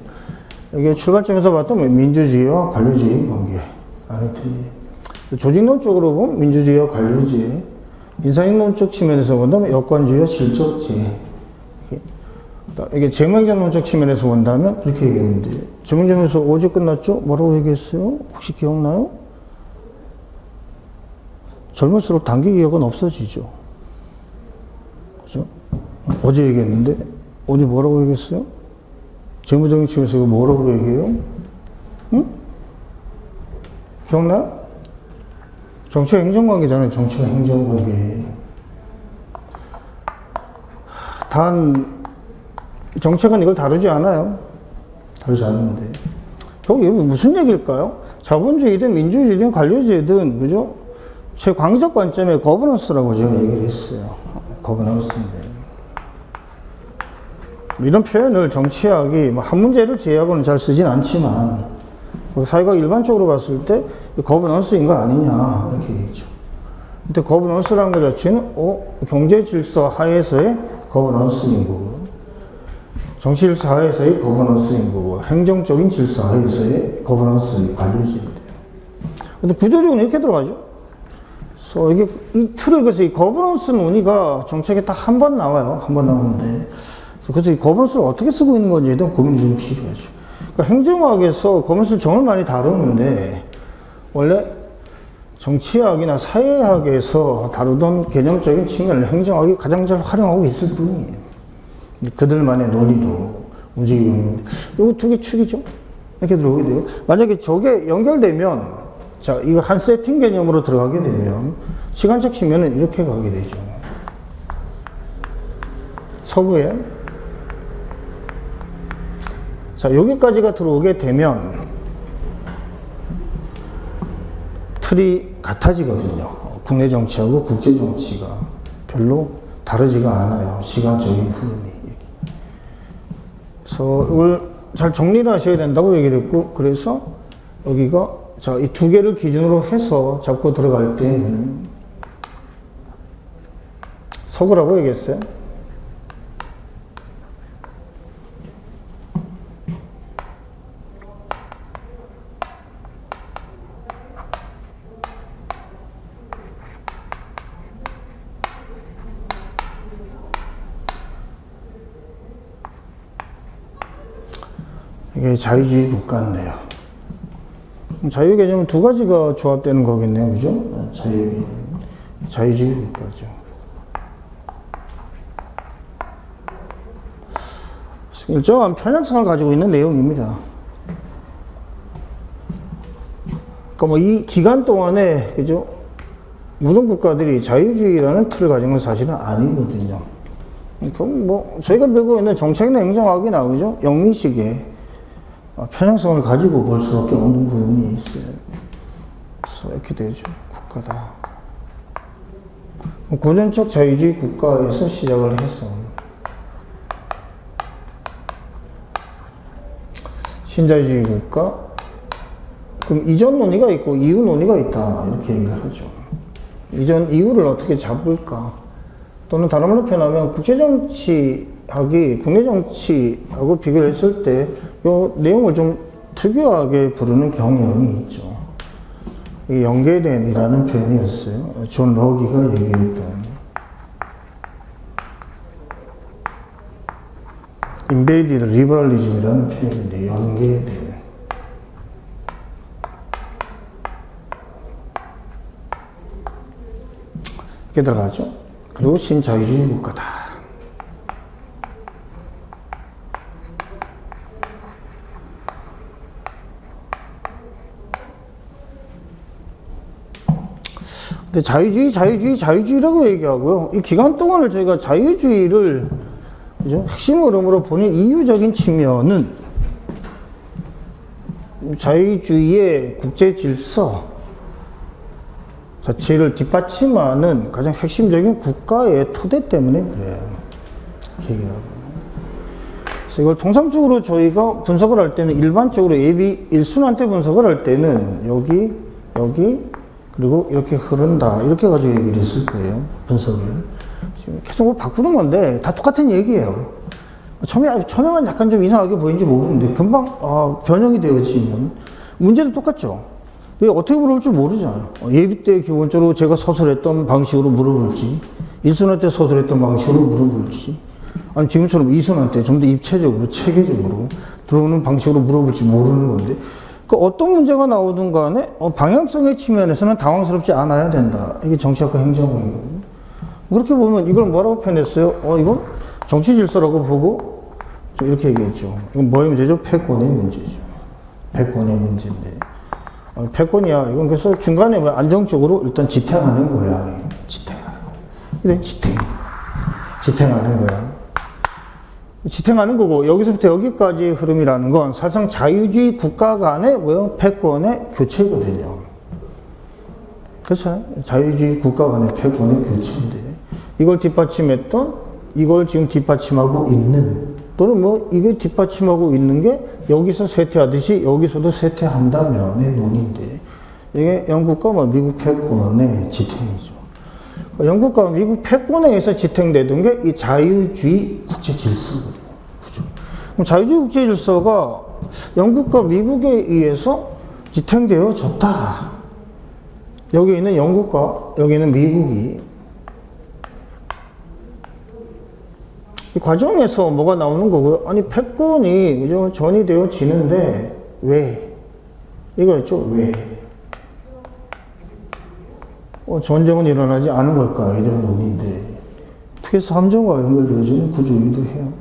이게 출발점에서 봤던 민주주의와 관료주의의 관계라는 틀이. 조직론적으로 보면 민주주의와 관료주의, 인사행론적 측면에서 본다면 여권주의와 실적주의. 이게 재무행정론적 측면에서 본다면 이렇게 얘기했는데, 재무행정론에서 어제 끝났죠? 뭐라고 얘기했어요? 혹시 기억나요? 젊을수록 단기 기억은 없어지죠. 그죠? 어제 얘기했는데, 어제 뭐라고 얘기했어요? 재무적인 측면에서 뭐라고 얘기해요? 응? 기억나요? 정치와 행정관계잖아요. 정치와 행정관계. 단 정책은 이걸 다루지 않아요. 다루지 않는데 결국 이게 무슨 얘기일까요? 자본주의든 민주주의든 관료주의든 그죠? 최광적 관점의 거버넌스라고 제가 얘기를 했어요. 거버넌스인데 이런 표현을 정치학이 한 문제를 제외하고는 잘 쓰진 않지만 사회가 일반적으로 봤을 때 거버넌스인 거 아니냐 이렇게 얘기죠. 근데 거버넌스라는 것 자체는 경제 질서 하에서의 거버넌스인 거고, 정치 질서 하에서의 거버넌스인 거고, 행정적인 질서 하에서의 거버넌스의 관료주의인데, 근데 구조적으로 이렇게 들어가죠. 그래서 이게 이 틀을, 그래서 이 거버넌스 논의가 정책에 딱 한 번 나와요. 한 번 나오는데, 그래서 이 거버넌스를 어떻게 쓰고 있는 건지에 대한 고민이 좀 필요하죠. 그러니까 행정학에서 거버넌스를 정말 많이 다루는데, 원래 정치학이나 사회학에서 다루던 개념적인 측면을 행정학이 가장 잘 활용하고 있을 뿐이에요. 그들만의 논리도 움직이고 있는데, 이거 두 개 축이죠? 이렇게 들어오게 돼요. 만약에 저게 연결되면, 자, 이거 한 세팅 개념으로 들어가게 되면, 시간적 측면은 이렇게 가게 되죠. 서부에. 자, 여기까지가 들어오게 되면, 틀이 같아지거든요. 국내 정치하고 국제 정치가 별로 다르지가 않아요. 시간적인 흐름이. 그래서 이걸 잘 정리를 하셔야 된다고 얘기를 했고, 그래서 여기가 자, 이 두 개를 기준으로 해서 잡고 들어갈 때는 서구라고 얘기했어요. 이게 자유주의 국가인데요. 자유 개념은 두 가지가 조합되는 거겠네요. 그죠? 자유주의 국가죠. 일정한 편향성을 가지고 있는 내용입니다. 그러니까 뭐 이 기간 동안에, 그죠? 모든 국가들이 자유주의라는 틀을 가진 건 사실은 아니거든요. 그럼 뭐, 저희가 배우고 있는 정책이나 행정학이 나오죠? 영미식의 편향성을 가지고 볼 수밖에 없는 부분이 있어요. 그래서 이렇게 되죠. 국가다. 고전적 자유주의 국가에서 시작을 해서 신자유주의 국가, 그럼 이전 논의가 있고 이후 논의가 있다 이렇게 얘기를 하죠. 이전 이후를 어떻게 잡을까, 또는 다른 말로 표현하면 국제정치학이 국내정치하고 비교를 했을 때 이 내용을 좀 특이하게 부르는 경향이 있죠. 이게 연계된이라는 표현이었어요. 존 러기가 얘기했던 인베이디드 리버럴리즘이라는 표현인데, 연계된. 이렇게 들어가죠. 그리고 신자유주의 국가다. 근데 자유주의라고 얘기하고요. 이 기간 동안을 저희가 자유주의를 그죠? 핵심 흐름으로 보는 이유적인 측면은 자유주의의 국제 질서 자체를 뒷받침하는 가장 핵심적인 국가의 토대 때문에 그래요. 이렇게 얘기하고. 그래서 이걸 통상적으로 저희가 분석을 할 때는 일반적으로 예비 일순환 때 분석을 할 때는 여기 그리고 이렇게 흐른다 이렇게 가지고 얘기를 했을 거예요. 분석을 지금 계속 뭐 바꾸는 건데 다 똑같은 얘기예요. 처음에만 약간 좀 이상하게 보이는지 모르는데 금방 변형이 되어지면 문제도 똑같죠. 왜 어떻게 물어볼 줄 모르잖아요. 예비 때 기본적으로 제가 서술했던 방식으로 물어볼지 일순환 때 서술했던 방식으로 물어볼지 아니 지금처럼 이순환 때 좀 더 입체적으로 체계적으로 들어오는 방식으로 물어볼지 모르는 건데 그 어떤 문제가 나오든 간에 방향성의 측면에서는 당황스럽지 않아야 된다. 이게 정치학과 행정학이거든요. 그렇게 보면 이걸 뭐라고 표현했어요? 이건 정치 질서라고 보고 이렇게 얘기했죠. 이건 뭐의 문제죠? 패권의 문제죠. 패권의 문제인데 패권이야. 이건 그래서 중간에 뭐 안정적으로 일단 지탱하는 거야. 지탱하는 거야. 지탱하는 거고 여기서부터 여기까지 흐름이라는 건 사실상 자유주의 국가 간의 패권의 교체거든요. 그렇죠? 자유주의 국가 간의 패권의 교체인데 이걸 뒷받침했던 이걸 지금 뒷받침하고 있는 또는 이게 뒷받침하고 있는 게 여기서 쇠퇴하듯이 여기서도 쇠퇴한다면의 논인데 이게 영국과 미국 패권의 지탱이죠. 영국과 미국 패권에 의해서 지탱되던 게 이 자유주의 국제 질서거든요. 그죠? 그럼 자유주의 국제 질서가 영국과 미국에 의해서 지탱되어졌다. 여기 있는 영국과 여기 있는 미국이 이 과정에서 뭐가 나오는 거고요. 아니 패권이 그죠? 전이되어지는데 왜? 이거였죠. 왜? 전쟁은 일어나지 않은 걸까에 대한 논의인데 특히서 함정과 연결되어지는 구조이기도 해요.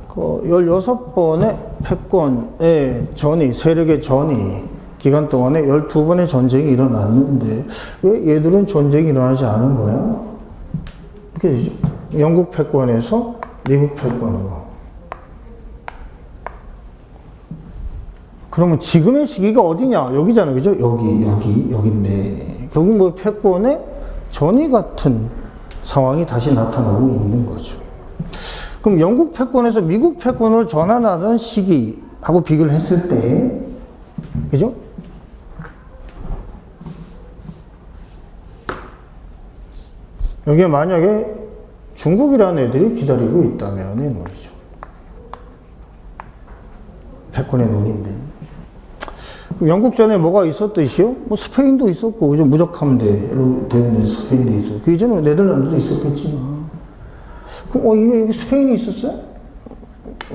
16번의 패권의 전이, 세력의 전이 기간 동안에 12번의 전쟁이 일어났는데 왜 얘들은 전쟁이 일어나지 않은 거야? 이렇게 되죠. 영국 패권에서 미국 패권으로. 그러면 지금의 시기가 어디냐? 여기잖아요. 그죠? 여기인데. 결국 패권의 전이 같은 상황이 다시 나타나고 있는 거죠. 그럼 영국 패권에서 미국 패권으로 전환하던 시기하고 비교를 했을 때, 그죠? 여기에 만약에 중국이라는 애들이 기다리고 있다면의 논이죠. 패권의 논인데. 영국 전에 뭐가 있었듯이요? 스페인도 있었고, 그죠? 무적함대로 되는 스페인도 있었고, 그 이전에 네덜란드도 있었겠지만. 그럼, 이게 스페인이 있었어요?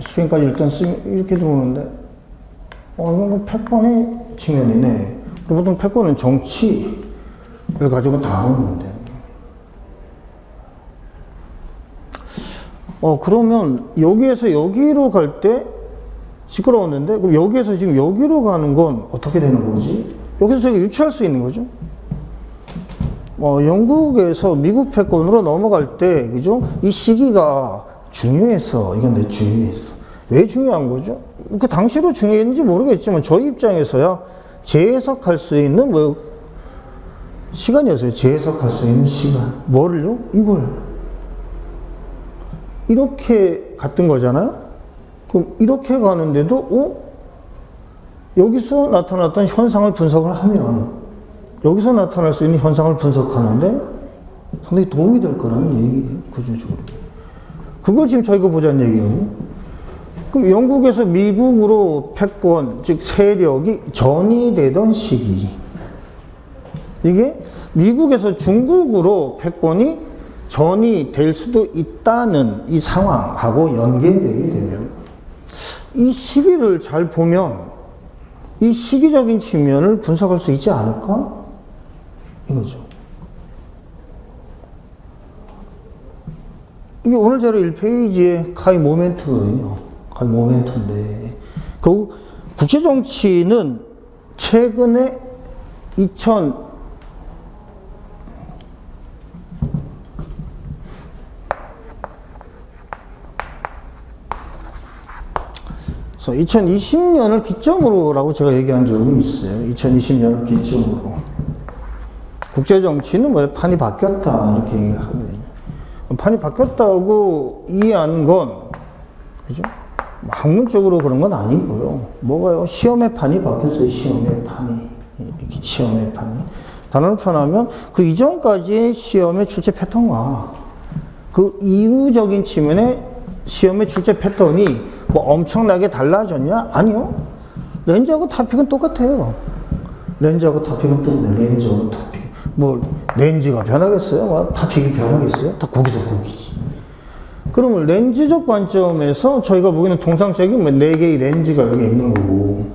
스페인까지 일단 이렇게 들어오는데, 이건 패권의 측면이네. 보통 패권은 정치를 가지고 다루는데. 그러면 여기에서 여기로 갈 때 시끄러웠는데 그럼 여기에서 지금 여기로 가는 건 어떻게 되는 거지? 여기서 저기 유추할 수 있는 거죠. 영국에서 미국 패권으로 넘어갈 때 그죠? 이 시기가 중요했어. 이건 내 중요했어. 왜 중요한 거죠? 그 당시로 중요했는지 모르겠지만 저희 입장에서야 재해석할 수 있는 시간이었어요. 재해석할 수 있는 시간. 뭐를요? 이걸 이렇게 갔던 거잖아요. 그럼 이렇게 가는데도 여기서 나타났던 현상을 분석을 하면 여기서 나타날 수 있는 현상을 분석하는데 상당히 도움이 될 거라는 얘기예요. 구조적으로. 그걸 지금 저희가 보자는 얘기예요. 그럼 영국에서 미국으로 패권, 즉 세력이 전이되던 시기 이게 미국에서 중국으로 패권이 전이 될 수도 있다는 이 상황하고 연계되게 되면 이 시기를 잘 보면 이 시기적인 측면을 분석할 수 있지 않을까? 이거죠. 이게 오늘 자료 1페이지의 카이 모멘트거든요. 카이 모멘트인데 결국 국제정치는 최근에 그래서 2020년을 기점으로라고 제가 얘기한 적이 있어요. 2020년을 기점으로. 국제정치는 뭐 판이 바뀌었다 이렇게 얘기하거든요. 판이 바뀌었다고 이해하는 건 그죠? 학문적으로 그런 건 아니고요. 뭐가요? 시험의 판이 바뀌었어요. 시험의 판이. 시험의 판이. 단어로 표현하면 그 이전까지의 시험의 출제 패턴과 그 이후적인 측면의 시험의 출제 패턴이 뭐 엄청나게 달라졌냐? 아니요. 렌즈하고 타픽은 똑같아요. 렌즈하고 타픽은 똑같아요. 렌즈하고 타픽. 뭐 렌즈가 변하겠어요? 뭐 타픽이 변하겠어요? 다 거기서 거기지. 그러면 렌즈적 관점에서 저희가 보기에는 통상적인 뭐 4개의 렌즈가 여기 있는 거고,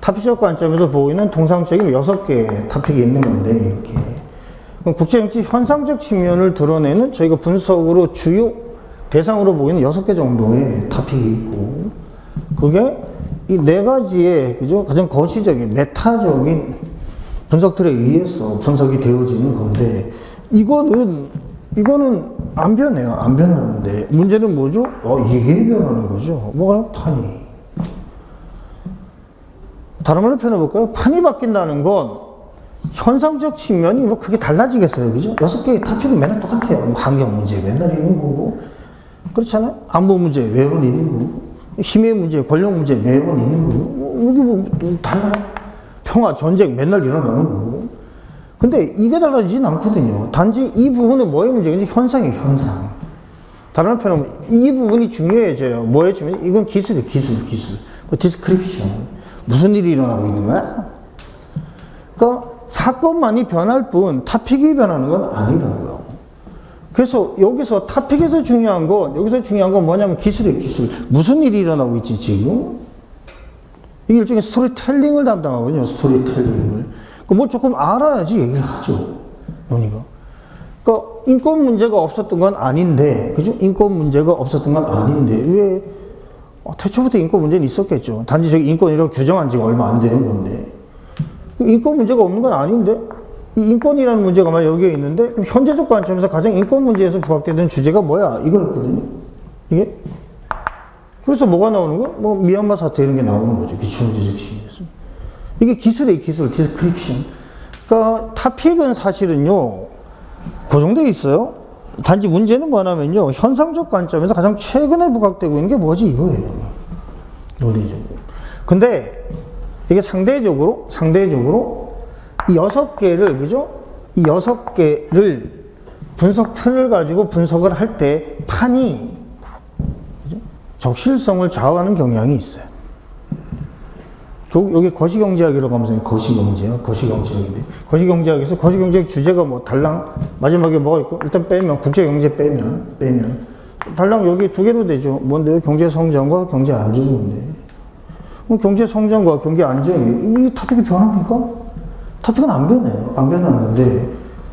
타픽적 관점에서 보이는 통상적인 6개의 타픽이 있는 건데, 이렇게. 그럼 국제정치 현상적 측면을 드러내는 저희가 분석으로 주요 대상으로 보이는 6개 정도의 타픽이 있고, 그게 이 4가지의, 그죠? 가장 거시적인, 메타적인 분석들에 의해서 분석이 되어지는 건데, 이거는 안 변해요. 안 변하는데, 문제는 뭐죠? 이게 변하는 거죠. 뭐가요? 판이. 다른 말로 표현해볼까요? 판이 바뀐다는 건 현상적 측면이 뭐 크게 달라지겠어요. 그죠? 6개의 타픽은 맨날 똑같아요. 뭐 환경 문제 맨날 있는 거고, 그렇잖아요? 안보 문제 매번 있는 거고, 힘의 문제, 권력 문제 매번 있는 거고, 여기 뭐 달라요. 평화, 전쟁 맨날 일어나는 거고. 근데 이게 달라지진 않거든요. 단지 이 부분은 뭐의 문제인지 현상이에요, 현상. 다른 표현은 이 부분이 중요해져요. 뭐에 중요해? 이건 기술이에요, 기술. 뭐 디스크립션. 무슨 일이 일어나고 있는 거야? 그러니까 사건만이 변할 뿐 타픽이 변하는 건 아니라고요. 그래서 여기서 타픽에서 중요한 건, 뭐냐면 기술이에요, 기술. 무슨 일이 일어나고 있지, 지금? 이게 일종의 스토리텔링을 담당하거든요, 스토리텔링을. 뭐 조금 알아야지 얘기를 하죠, 논의가. 그러니까 인권 문제가 없었던 건 아닌데, 그죠? 인권 문제가 없었던 건 아닌데, 왜, 태초부터 인권 문제는 있었겠죠. 단지 저기 인권이라고 규정한 지가 얼마 안 되는 건데. 인권 문제가 없는 건 아닌데, 이 인권이라는 문제가 막 여기에 있는데, 그럼 현재적 관점에서 가장 인권 문제에서 부각되는 주제가 뭐야? 이거였거든요. 이게. 그래서 뭐가 나오는 거야? 뭐, 미얀마 사태 이런 게 나오는 거죠. 기초문제적 측면에서. 이게 기술이에요, 기술. 디스크립션. 그러니까 타픽은 사실은요, 고정되어 있어요. 단지 문제는 뭐냐면요, 현상적 관점에서 가장 최근에 부각되고 있는 게 뭐지? 이거예요. 논리적으로. 근데 이게 상대적으로 이 6개를, 그죠? 이 6개를 분석 틀을 가지고 분석을 할 때 판이, 그죠? 적실성을 좌우하는 경향이 있어요. 여기 거시경제학이라고 하면서 거시경제학인데, 거시경제학에서 거시경제학 주제가 뭐 달랑 마지막에 뭐가 있고, 일단 빼면 국제경제 빼면 달랑 여기 2개로 되죠. 뭔데요? 경제성장과 경제안정인데, 그럼 경제성장과 경제안정이 이 타픽이 변합니까? 타픽은 안 변해요. 안 변하는데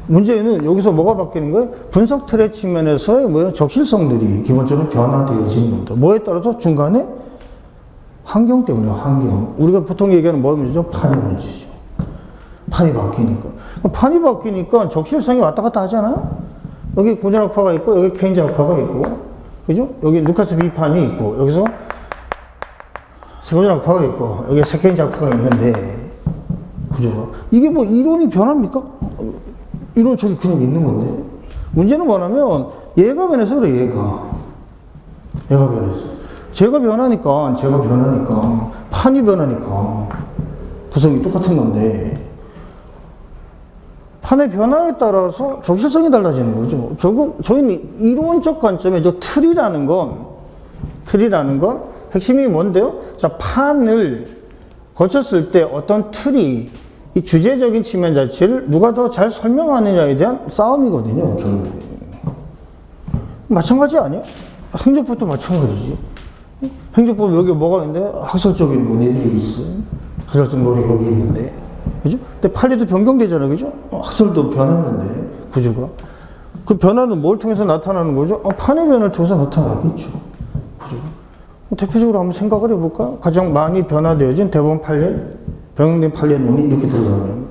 문제는 여기서 뭐가 바뀌는 거예요? 분석 틀의 측면에서의 뭐예요? 적실성들이 기본적으로 변화되어지는 겁니다. 뭐에 따라서 중간에 환경 때문에요, 환경. 우리가 보통 얘기하는 뭐의 문제죠? 판의 문제죠. 판이 바뀌니까. 판이 바뀌니까 적실성이 왔다 갔다 하잖아요? 여기 고전학파가 있고, 여기 케인즈 학파가 있고, 그죠? 여기 루카스 비판이 있고, 여기서 세고전학파가 있고, 여기 세케인즈 학파가 있는데, 구조가. 이게 뭐 이론이 변합니까? 이론 저기 그냥 있는 건데. 문제는 뭐냐면, 얘가 변해서 그래, 얘가 변해서. 제가 변하니까 판이 변하니까 구성이 똑같은 건데, 판의 변화에 따라서 적실성이 달라지는 거죠. 결국 저희는 이론적 관점에 저 틀이라는 건 핵심이 뭔데요? 자, 판을 거쳤을 때 어떤 틀이 이 주제적인 측면 자체를 누가 더 잘 설명하느냐에 대한 싸움이거든요, 결국. 마찬가지 아니야? 행정법도 마찬가지지. 행정법 여기 뭐가 있는데 학설적인 논의들이 있어요. 학설적 논의가 여기 있는데, 그죠? 근데 판례도 변경되잖아요, 그죠? 학설도 변했는데 구조가 그 변화는 뭘 통해서 나타나는 거죠? 판의 변화를 통해서 나타나겠죠, 구조가. 대표적으로 한번 생각을 해볼까? 가장 많이 변화되어진 대법원 판례, 변경된 판례론이 이렇게 들어가면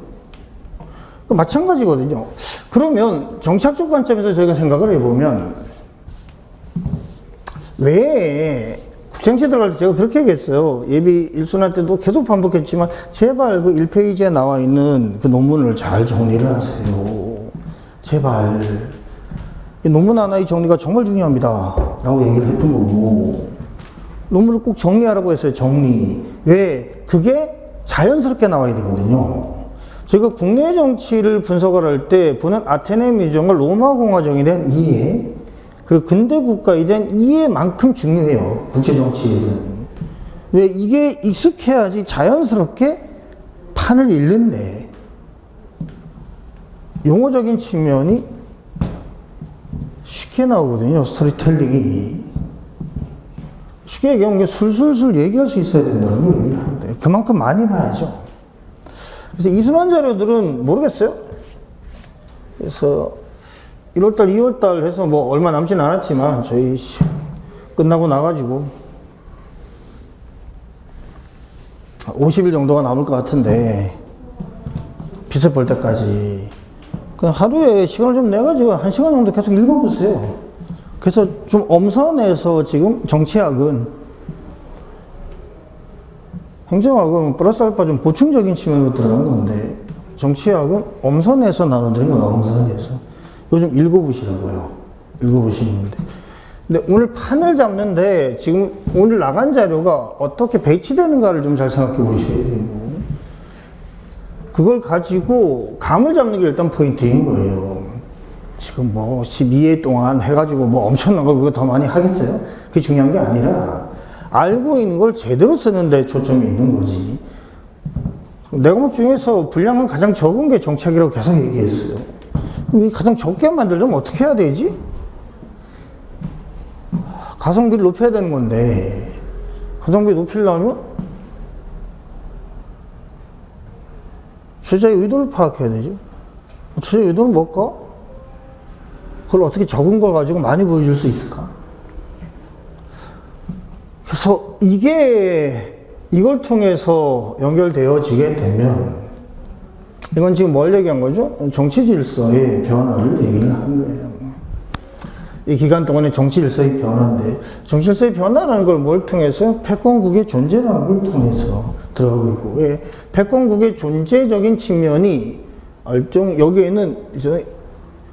마찬가지거든요. 그러면 정치학적 관점에서 저희가 생각을 해보면 왜 정치 들어갈 때 제가 그렇게 얘기했어요. 예비 1순위 때도 계속 반복했지만 제발 그 1페이지에 나와 있는 그 논문을 잘 정리를 하세요. 제발. 이 논문 하나의 정리가 정말 중요합니다. 라고 얘기를 했던 거고, 논문을 꼭 정리하라고 했어요. 정리. 왜? 그게 자연스럽게 나와야 되거든요. 저희가 국내 정치를 분석을 할 때 보는 아테네 미정과 로마 공화정에 대한 이해, 그리고 근대 국가에 대한 이해만큼 중요해요. 국제 정치에서는. 왜? 이게 익숙해야지 자연스럽게 판을 읽는데, 용어적인 측면이 쉽게 나오거든요. 스토리텔링이. 쉽게 얘기하면 게 술술술 얘기할 수 있어야 된다는 걸 얘기하는데 그만큼 많이 봐야죠. 그래서 이순환 자료들은 모르겠어요. 그래서 1월달, 2월달 해서 뭐 얼마 남진 않았지만 저희 끝나고 나가지고 50일 정도가 남을 것 같은데 빛을 볼 때까지 그냥 하루에 시간을 좀 내가지고 1시간 정도 계속 읽어보세요. 그래서 좀 엄선해서 지금 정치학은 행정학은 플러스 알파 좀 보충적인 측면으로 들어간 건데 정치학은 엄선해서 나눠드린 거예요. 엄선해서. 이거 좀 읽어보시라고요. 읽어보시는데. 근데 오늘 판을 잡는데 지금 오늘 나간 자료가 어떻게 배치되는가를 좀 잘 생각해 보셔야 돼요. 그걸 가지고 감을 잡는 게 일단 포인트인 거예요. 지금 뭐 12회 동안 해가지고 뭐 엄청난 걸 우리가 더 많이 하겠어요? 그게 중요한 게 아니라 알고 있는 걸 제대로 쓰는데 초점이 있는 거지. 내가 뭐 중에서 분량은 가장 적은 게 정책이라고 계속 얘기했어요. 그럼 가장 적게 만들려면 어떻게 해야 되지? 가성비를 높여야 되는 건데 가성비 높이려면 제자의 의도를 파악해야 되죠. 제자의 의도는 뭘까? 그걸 어떻게 적은 걸 가지고 많이 보여줄 수 있을까? 그래서 이걸 통해서 연결되어지게 되면 이건 지금 뭘 얘기한 거죠? 정치 질서의 변화를 얘기를 한 거예요. 이 기간 동안의 정치 질서의 변화인데 정치 질서의 변화라는 걸 뭘 통해서? 패권국의 존재라는 걸 통해서 들어가고 있고, 왜? 패권국의 존재적인 측면이 여기에는 이제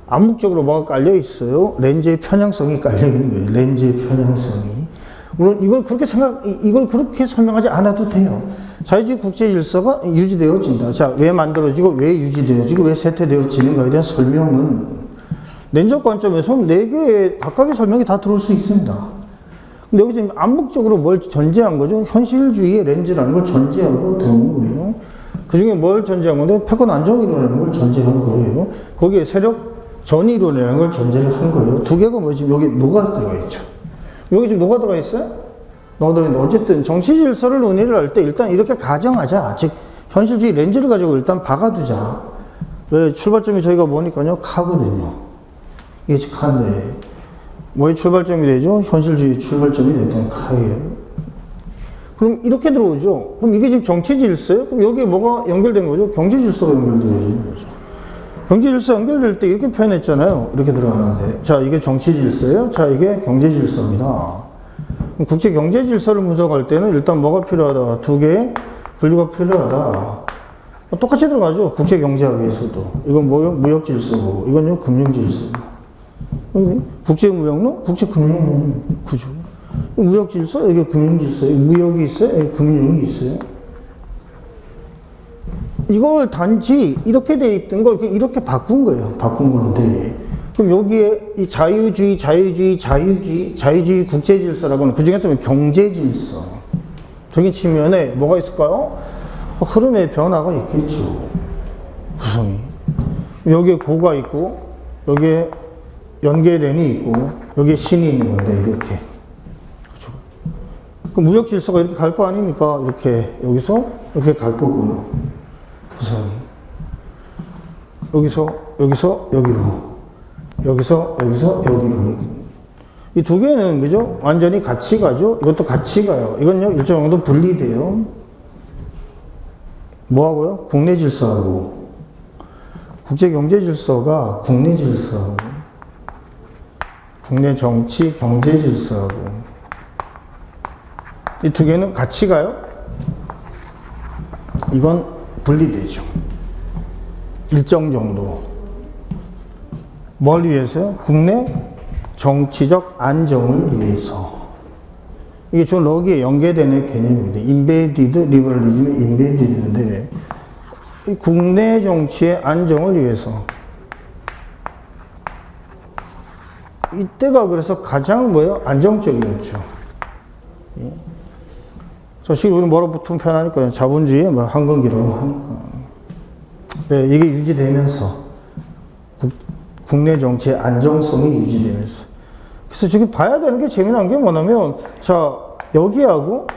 암묵적으로 뭐가 깔려 있어요? 렌즈의 편향성이 깔려 있는 거예요. 렌즈의 편향성이. 물론 이걸 그렇게 설명하지 않아도 돼요. 자유주의 국제 질서가 유지되어진다. 자, 왜 만들어지고, 왜 유지되어지고, 왜 쇠퇴되어지는가에 대한 설명은 렌즈적 관점에서는 4개의 각각의 설명이 다 들어올 수 있습니다. 근데 여기 지금 암묵적으로 뭘 전제한 거죠? 현실주의의 렌즈라는 걸 전제하고 들어온 거예요. 그 중에 뭘 전제한 건데? 패권 안정이론이라는 걸 전제한 거예요. 거기에 세력 전이론이라는 걸 전제를 한 거예요. 두 개가 뭐지? 여기 녹아 들어가 있죠. 여기 지금 녹아 들어가 있어요? 녹아 들어가 있는데 어쨌든 정치 질서를 논의를 할 때 일단 이렇게 가정하자. 즉, 현실주의 렌즈를 가지고 일단 박아두자. 왜? 출발점이 저희가 뭐니까요? 카거든요. 이게 즉 카인데. 뭐의 출발점이 되죠? 현실주의 출발점이 됐던 카예요. 그럼 이렇게 들어오죠. 그럼 이게 지금 정치 질서예요? 그럼 여기에 뭐가 연결된 거죠? 경제 질서가 연결되어지는 거죠. 경제 질서 연결될 때 이렇게 표현했잖아요. 이렇게 들어가는데. 자, 이게 정치 질서예요? 자, 이게 경제 질서입니다. 그럼 국제 경제 질서를 분석할 때는 일단 뭐가 필요하다? 두 개의 분류가 필요하다. 똑같이 들어가죠. 국제 경제학에서도. 이건 뭐요? 무역 질서고, 이건요, 금융 질서고. 국제무역론, 국제금융론 구조. 무역 질서, 여기 금융 질서, 무역이 있어요, 여기 금융이 있어요. 이걸 단지 이렇게 돼 있던 걸 이렇게 바꾼 거예요. 바꾼 건데. 그럼 여기에 이 자유주의, 국제 질서라고 하는 그 중에서 경제 질서. 적인 측면에 뭐가 있을까요? 흐름의 변화가 있겠죠. 구성이. 여기에 고가 있고, 여기에 연계den이 있고, 여기에 신이 있는 건데, 이렇게. 그렇죠. 그 무역 질서가 이렇게 갈 거 아닙니까? 이렇게, 여기서, 이렇게 갈 거고요. 구성이. 여기서, 여기로. 여기서, 여기로. 이 두 개는, 그죠? 완전히 같이 가죠? 이것도 같이 가요. 이건요, 일정 정도 분리돼요. 뭐하고요? 국내 질서하고. 국제 경제 질서가 국내 질서하고. 국내 정치, 경제 질서하고 이 두 개는 같이 가요? 이건 분리되죠. 일정 정도. 뭘 위해서요? 국내 정치적 안정을 위해서. 이게 존 럭에 연계되는 개념입니다. 인베디드 리버럴리즘의 인베디드인데 국내 정치의 안정을 위해서. 이때가 그래서 가장 뭐예요? 안정적이었죠. 사실 우리는 뭐로 보통 표현하니까 자본주의의 뭐 황금기라고 하니까. 네, 이게 유지되면서 국내 정치의 안정성이 유지되면서. 그래서 지금 봐야 되는 게 재미난 게 뭐냐면, 자, 여기하고,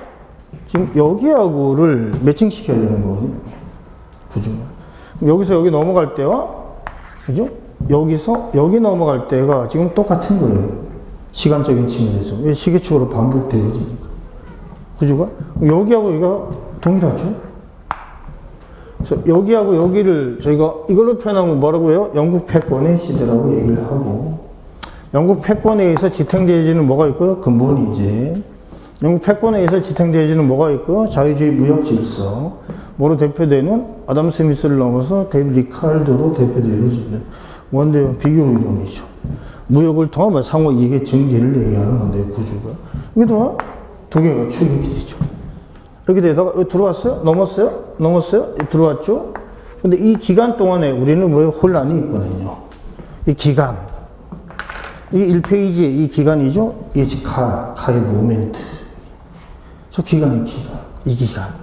지금 여기하고를 매칭시켜야 되는 거거든요. 구조가. 여기서 여기 넘어갈 때와, 그죠? 여기서 여기 넘어갈 때가 지금 똑같은 거예요. 시간적인 측면에서. 왜 시계축으로 반복되어지니까. 구조가? 여기하고 여기가 동일하죠? 그래서 여기하고 여기를 저희가 이걸로 표현하면 뭐라고 해요? 영국 패권의 시대라고 얘기를 하고, 영국 패권에 의해서 지탱되어지는 뭐가 있고요? 근본이제. 영국 패권에 의해서 지탱되어지는 뭐가 있고요? 자유주의 무역 질서. 뭐로 대표되는 아담 스미스를 넘어서 데이비드 리카르도로 대표되어지는 뭔데요? 비교 이론이죠. 무역을 통한 상호 이익의 증진을 얘기하는 건데, 구조가. 이게 또 두 개가 축이 되죠. 이렇게 되다가 들어왔어요? 넘었어요? 넘었어요? 들어왔죠? 근데 이 기간 동안에 우리는 뭐 혼란이 있거든요. 이 기간. 이게 1페이지의 이 기간이죠? 이게 카의 모멘트. 저 기간이 기간. 이 기간.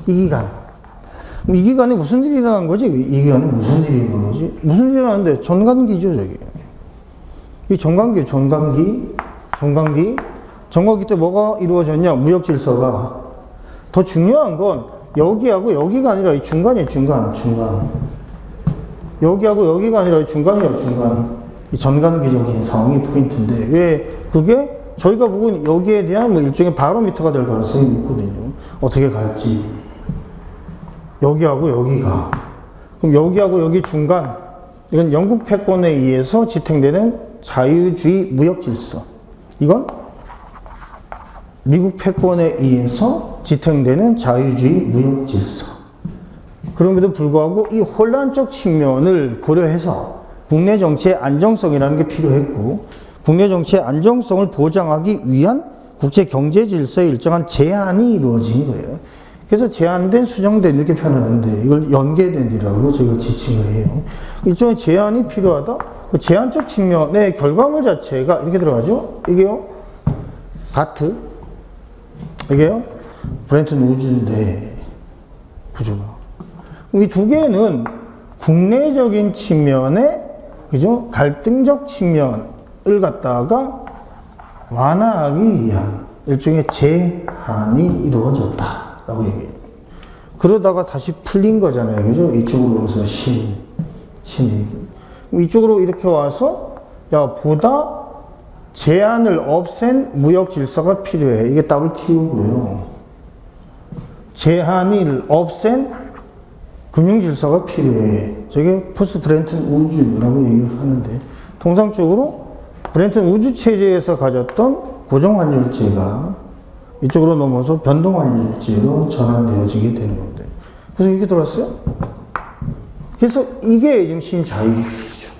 이 기간. 이 기간에 무슨 일이 일어난 거지? 이 기간에 무슨 일이 일어난 거지? 무슨 일이 일어났는데? 전간기죠, 저기. 이 전간기. 전간기 때 뭐가 이루어졌냐? 무역 질서가. 더 중요한 건 여기하고 여기가 아니라 이 중간이에요, 중간. 여기하고 여기가 아니라 이 중간이에요, 중간. 이 전간기적인 상황이 포인트인데, 왜 그게 저희가 보고 여기에 대한 뭐 일종의 바로미터가 될 가능성이 있거든요. 어떻게 갈지. 여기하고 여기가. 그럼 여기하고 여기 중간. 이건 영국 패권에 의해서 지탱되는 자유주의 무역 질서. 이건 미국 패권에 의해서 지탱되는 자유주의 무역 질서. 그럼에도 불구하고 이 혼란적 측면을 고려해서 국내 정치의 안정성이라는 게 필요했고, 국내 정치의 안정성을 보장하기 위한 국제 경제 질서의 일정한 제한이 이루어진 거예요. 그래서 제한된, 수정된 이렇게 표현하는데 이걸 연계된 이라고 저희가 지칭을 해요. 일종의 제한이 필요하다. 그 제한적 측면의 결과물 자체가 이렇게 들어가죠. 이게요, 바트. 이게요, 브렌튼 우즈인데, 구조가. 이 두 개는 국내적인 측면에, 그죠? 갈등적 측면을 갖다가 완화하기 위한 일종의 제한이 이루어졌다라고 얘기해요. 그러다가 다시 풀린 거잖아요. 그죠? 이쪽으로 와서 신이. 이쪽으로 이렇게 와서, 야, 보다 제한을 없앤 무역 질서가 필요해. 이게 WTO고요. 제한을 없앤 금융 질서가 필요해. 저게 포스트 브렌튼 우주라고 얘기를 하는데, 통상적으로 브렌튼 우주 체제에서 가졌던 고정환율제가 이쪽으로 넘어서 변동환율제로 전환되어지게 되는 건데, 그래서 이게 들어왔어요. 그래서 이게 지금 신자유주의죠.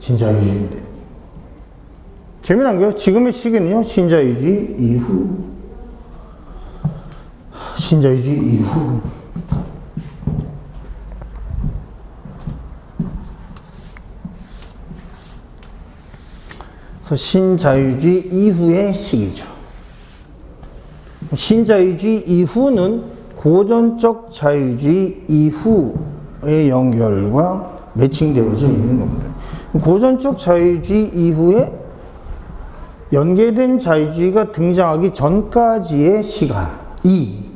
신자유주의인데. 재미난 게요, 지금의 시기는요, 신자유주의 이후. 그래서 신자유주의 이후의 시기죠. 신자유주의 이후는 고전적 자유주의 이후의 연결과 매칭되어져 있는 겁니다. 고전적 자유주의 이후에 연계된 자유주의가 등장하기 전까지의 시간이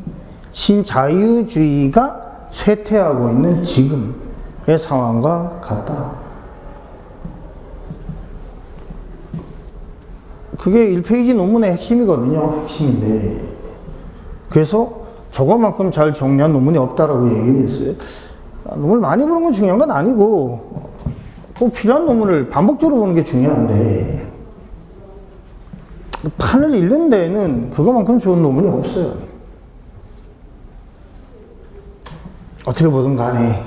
신자유주의가 쇠퇴하고 있는 지금의 상황과 같다. 그게 1페이지 논문의 핵심이거든요. 핵심인데. 그래서 저거만큼 잘 정리한 논문이 없다라고 얘기를 했어요. 논문을 많이 보는 건 중요한 건 아니고, 꼭 필요한 논문을 반복적으로 보는 게 중요한데, 판을 읽는 데에는 그거만큼 좋은 논문이 없어요. 어떻게 보든 간에.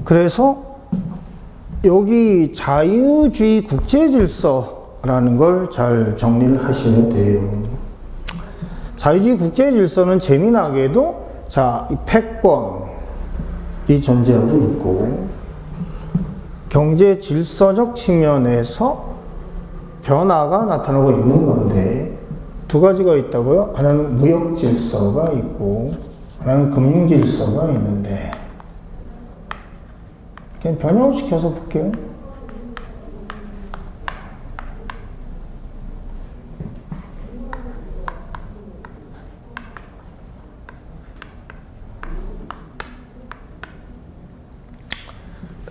그래서 여기 자유주의 국제질서라는 걸 잘 정리를 하셔야 돼요. 자유주의 국제질서는 재미나게도 자, 이 패권이 존재하고 있고 경제 질서적 측면에서 변화가 나타나고 있는 건데 두 가지가 있다고요. 하나는 무역 질서가 있고 하나는 금융 질서가 있는데 그냥 변형을 시켜서 볼게요.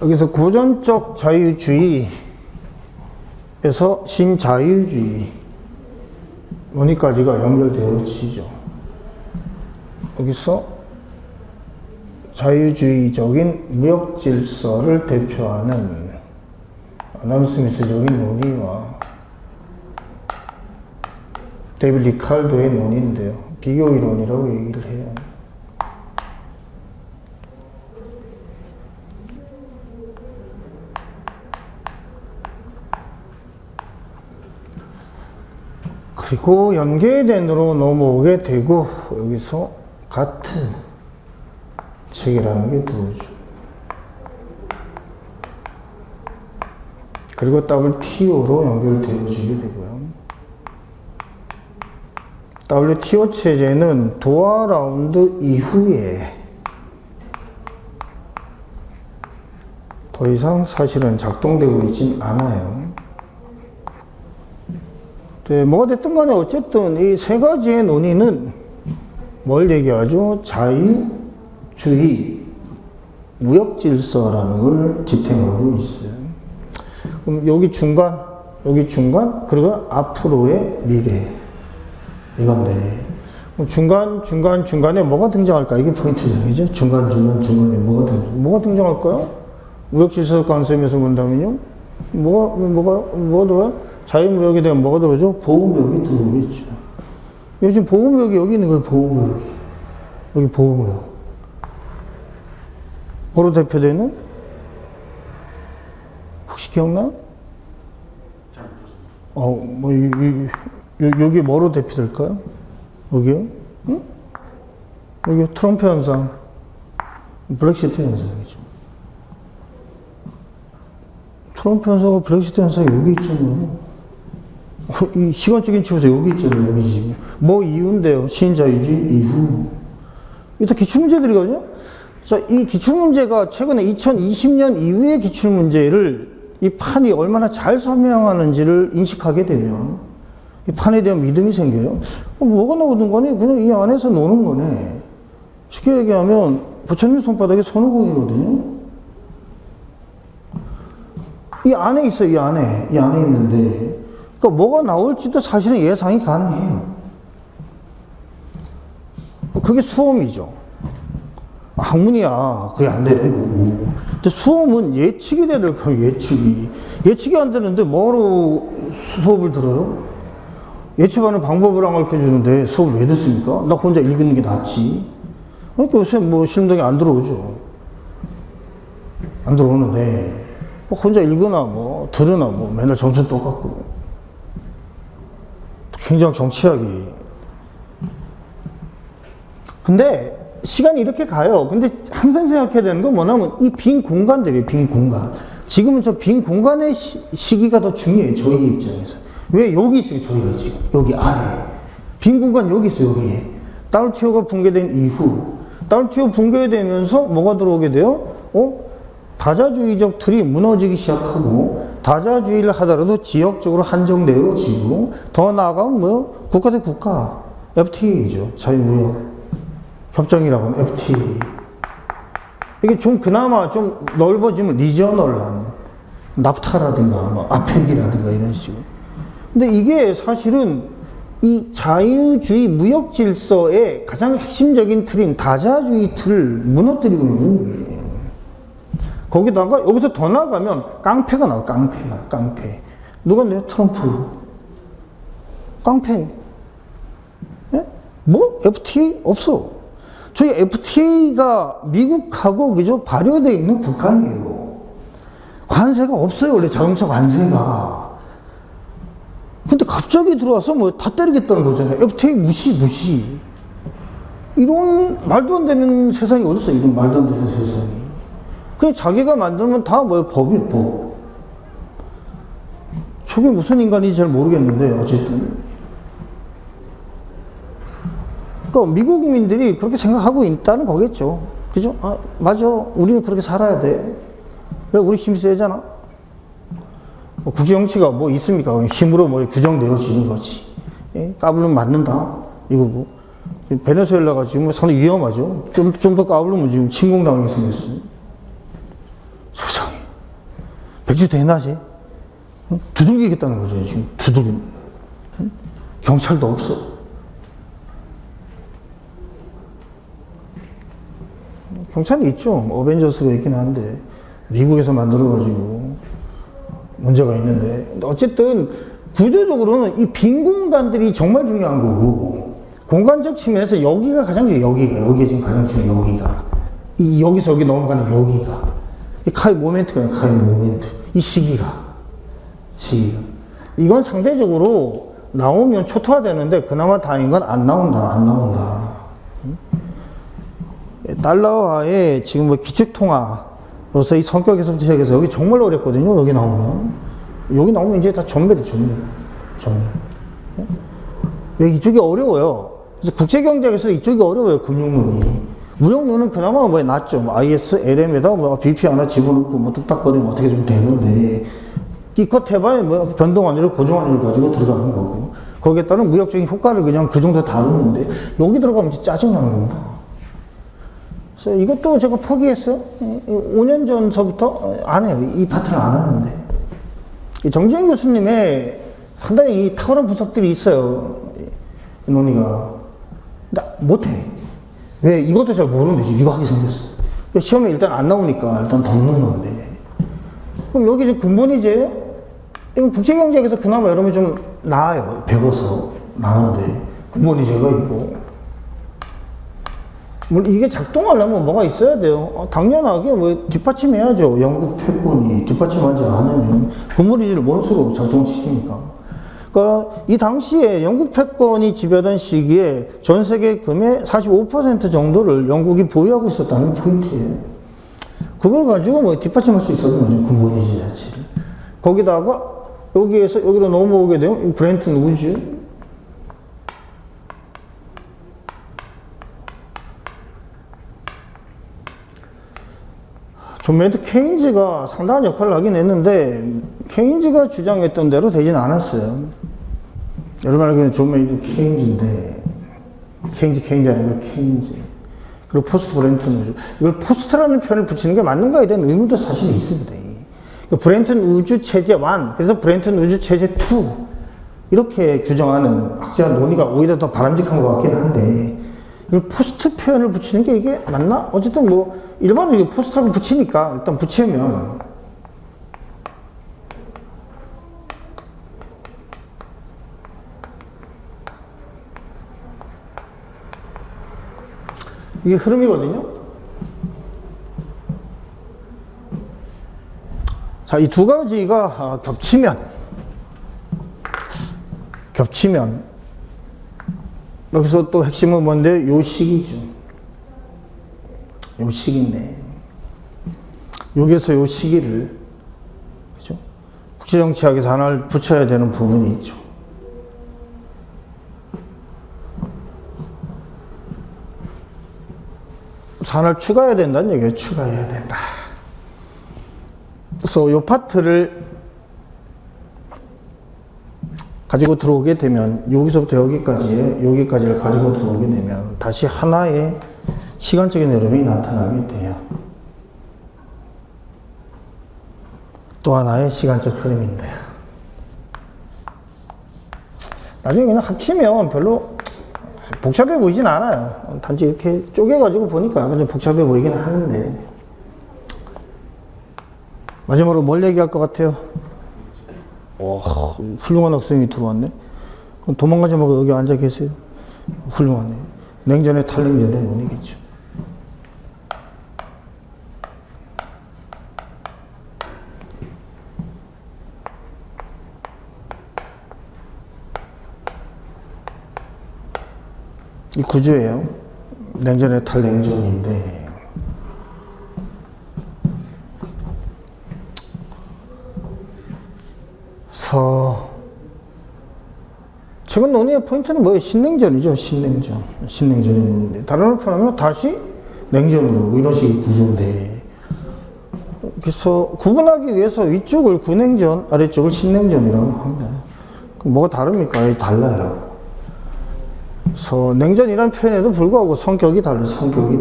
여기서 고전적 자유주의에서 신자유주의 논의까지가 연결되어지죠. 여기서 자유주의적인 무역 질서를 대표하는 아담 스미스적인 논의와 데이비드 리칼도의 논의인데요. 비교 이론이라고 얘기를 해요. 그리고 연계된으로 넘어오게 되고 여기서 같은 책이라는 게 들어오죠. 그리고 WTO로 연결되어지게 되고요. WTO 체제는 도하 라운드 이후에 더 이상 사실은 작동되고 있진 않아요. 네, 뭐가 됐든 간에 어쨌든 이 세 가지의 논의는 뭘 얘기하죠? 자유주의 무역 질서라는 걸 지탱하고 있어요. 그럼 여기 중간, 그리고 앞으로의 미래. 이건데. 중간에 뭐가 등장할까? 이게 포인트잖아요. 그죠? 중간에 뭐가 등장할까요? 무역 질서 관점에서 본다면요? 뭐가 들어요? 자유무역에 대한 뭐가 들어오죠? 보호무역이 들어오겠죠. 요즘 보호무역이 여기 있는 거예요, 보호무역이. 여기 보호무역. 뭐로 대표되는? 혹시 기억나? 여기 뭐로 대표될까요? 여기요? 응? 여기 트럼프 현상. 브렉시트 현상이죠. 트럼프 현상과 브렉시트 현상이 여기 있잖아요. 이 시간적인 측에서 여기 있잖아요. 여기 지금. 뭐 이유인데요? 신자유주의 이후. 이게 다 기출문제들이거든요? 자, 이 기출문제가 최근에 2020년 이후의 기출문제를 이 판이 얼마나 잘 설명하는지를 인식하게 되면 이 판에 대한 믿음이 생겨요. 뭐가 나오든 간에 그냥 이 안에서 노는 거네. 쉽게 얘기하면 부처님 손바닥에 손오공이거든요. 이 안에 있어요, 이 안에 있는데. 그러니까 뭐가 나올지도 사실은 예상이 가능해요. 그게 수험이죠. 학문이야, 그게 안 되는 거고. 근데 수험은 예측이 되는 거예요, 예측이 안 되는데 뭐로 수업을 들어요? 예측하는 방법을 안 가르쳐 주는데 수업을 왜 듣습니까? 나 혼자 읽는 게 낫지. 그러니까 요새 시험장에 안 들어오죠. 안 들어오는데, 혼자 읽으나 들으나 맨날 점수 똑같고. 굉장히 정치하기. 근데 시간이 이렇게 가요. 근데 항상 생각해야 되는 건 뭐냐면 이 빈 공간들이에요. 빈 공간. 지금은 저 빈 공간의 시기가 더 중요해요. 저희 입장에서. 왜 여기 있어요? 저희가 지금 여기 안에 빈 공간 여기 있어요. 여기에 WTO가 붕괴된 이후 WTO 붕괴되면서 뭐가 들어오게 돼요? 다자주의적 틀이 무너지기 시작하고 다자주의를 하더라도 지역적으로 한정되어지고 더 나아가면 뭐요? 국가 대 국가 FTA죠. 자유무역 협정이라고 하면 FTA. 이게 좀 그나마 좀 넓어지면 리저널한 납타라든가 아펙이라든가 이런 식으로. 근데 이게 사실은 이 자유주의 무역 질서의 가장 핵심적인 틀인 다자주의 틀을 무너뜨리고 있는 거예요. 거기다가 여기서 더 나가면 깡패가 나와. 깡패. 누가 내요? 트럼프. 깡패. 예? 뭐? FTA? 없어. 저희 FTA가 미국하고 그저 발효되어 있는 국가예요. 관세가 없어요, 원래 자동차 관세가. 근데 갑자기 들어와서 뭐 다 때리겠다는 거잖아요. FTA 무시. 이런 말도 안 되는 세상이 어딨어, 이런 말도 안 되는 세상이. 그냥 자기가 만들면 다 뭐예요, 법이에요, 법. 저게 무슨 인간인지 잘 모르겠는데, 어쨌든. 그러니까 미국 국민들이 그렇게 생각하고 있다는 거겠죠. 그죠? 아, 맞아. 우리는 그렇게 살아야 돼. 왜? 우리 힘이 세잖아. 뭐 국제 정치가 뭐 있습니까? 힘으로 뭐 규정되어지는 거지. 예? 까불면 맞는다. 이거고. 베네수엘라가 지금 상당히 위험하죠. 좀 더 까불면 지금 침공당하게 생겼어요. 세상에. 백주 대낮에 두들기겠다는 거죠, 지금. 두들기. 경찰도 없어. 경찰이 있죠. 어벤져스가 있긴 한데, 미국에서 만들어가지고 문제가 있는데. 어쨌든, 구조적으로는 이 빈 공간들이 정말 중요한 거고, 공간적 측면에서 여기가 가장 중요해요. 여기가 지금 가장 중요해요. 여기서 여기 넘어가는 여기가. 이 카이 모멘트. 이 시기가. 이건 상대적으로 나오면 초토화되는데, 그나마 다행인 건 안 나온다. 달러화의 지금 뭐 기축통화로서 이 성격에서부터 시작해서 여기 정말 어렵거든요. 여기 나오면 이제 다 전멸. 왜 이쪽이 어려워요. 그래서 국제경제에서 이쪽이 어려워요. 금융론이. 무역론은 그나마 뭐 낫죠. 뭐 IS, LM에다 뭐 BP 하나 집어넣고 뭐 뚝딱거리면 어떻게 좀 되는데, 기껏 해봐야 뭐 변동환율, 고정환율 가지고 들어가는 거고, 거기에 따른 무역적인 효과를 그냥 그 정도 다루는데, 여기 들어가면 진짜 짜증나는 겁니다. 그래서 이것도 제가 포기했어요. 5년 전서부터 안 해요. 이 파트를 안 하는데. 정재현 교수님의 상당히 이 탁월한 분석들이 있어요. 이 논의가. 나 못해. 왜? 이것도 잘 모르는데 지금 이거 하게 생겼어. 시험에 일단 안 나오니까 일단 덮는 건데. 그럼 여기 이제 근본이제, 이건 국제경제학에서 그나마 여러분이 좀 나아요. 배워서. 나은데. 근본이제가 있고. 이게 작동하려면 뭐가 있어야 돼요. 당연하게 뭐 뒷받침해야죠. 영국 패권이 뒷받침하지 않으면 근본이제를 뭔 수로 작동시킵니까? 그러니까 이 당시에 영국 패권이 지배하던 시기에 전 세계 금의 45% 정도를 영국이 보유하고 있었다는 포인트예요. 그걸 가지고 뭐 뒷받침할 수 있었던 거죠. 근본이제 자체를. 거기다가 여기에서 여기로 넘어오게 되면 브렌튼 우즈, 존 메이드 케인즈가 상당한 역할을 하긴 했는데, 케인즈가 주장했던 대로 되진 않았어요. 여러분 알기로는 존 메이드 케인즈인데, 케인즈 아니고 케인즈. 그리고 포스트 브렌튼 우주. 이걸 포스트라는 표현을 붙이는 게 맞는가에 대한 의문도 사실 있습니다. 브렌튼 우주 체제 1, 그래서 브렌튼 우주 체제 2. 이렇게 규정하는 학자 논의가 오히려 더 바람직한 것 같긴 한데, 이걸 포스트 표현을 붙이는 게 이게 맞나? 어쨌든 뭐, 일반적으로 포스트라고 붙이니까 일단 붙이면 이게 흐름이거든요. 자, 이 두 가지가 겹치면 여기서 또 핵심은 뭔데? 요 시기죠. 요 시기인데, 여기에서 요 시기를, 그죠? 국제정치학에서 하나를 붙여야 되는 부분이 있죠. 하나를 추가해야 된다는 얘기예요. 추가해야 된다. 그래서 요 파트를 가지고 들어오게 되면, 여기서부터 여기까지를 가지고 들어오게 되면 다시 하나의 시간적인 흐름이 나타나게 돼요. 또 하나의 시간적 흐름인데, 나중에 그냥 합치면 별로 복잡해 보이진 않아요. 단지 이렇게 쪼개가지고 보니까 약간 좀 복잡해 보이긴 하는데. 마지막으로 뭘 얘기할 것 같아요? 오, 훌륭한 학생이 들어왔네. 그럼 도망가지 말고 여기 앉아 계세요. 훌륭하네. 냉전의 탈냉전의 논이겠죠. 이 구조예요. 냉전의 탈냉전인데 최근 논의의 포인트는 뭐예요? 신냉전이죠. 신냉전의 논인데 다른 표현하면 다시 냉전으로 뭐 이런 식의 구조인데 그래서 구분하기 위해서 위쪽을 구냉전, 아래쪽을 신냉전이라고 합니다. 그럼 뭐가 다릅니까? 달라요. 그래서 냉전이라는 표현에도 불구하고 성격이 달라요. 성격이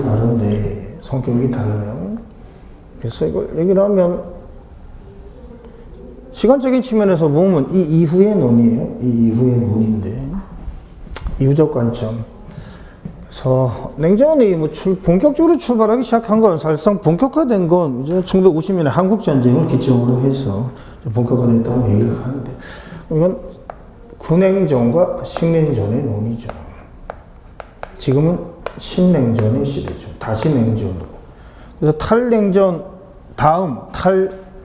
달라요. 그래서 이걸 얘기를 하면 시간적인 측면에서 보면 이 이후의 논이에요. 이 이후의 논인데 이후적 관점. 그래서 냉전이 뭐 본격적으로 출발하기 시작한 건 사실상 본격화된 건 이제 1950년에 한국 전쟁을 기점으로 해서 본격화됐다고 얘기를 하는데 이건 구냉전과 식냉전의 논이죠. 지금은 신냉전의 시대죠. 다시 냉전으로. 그래서 탈냉전 다음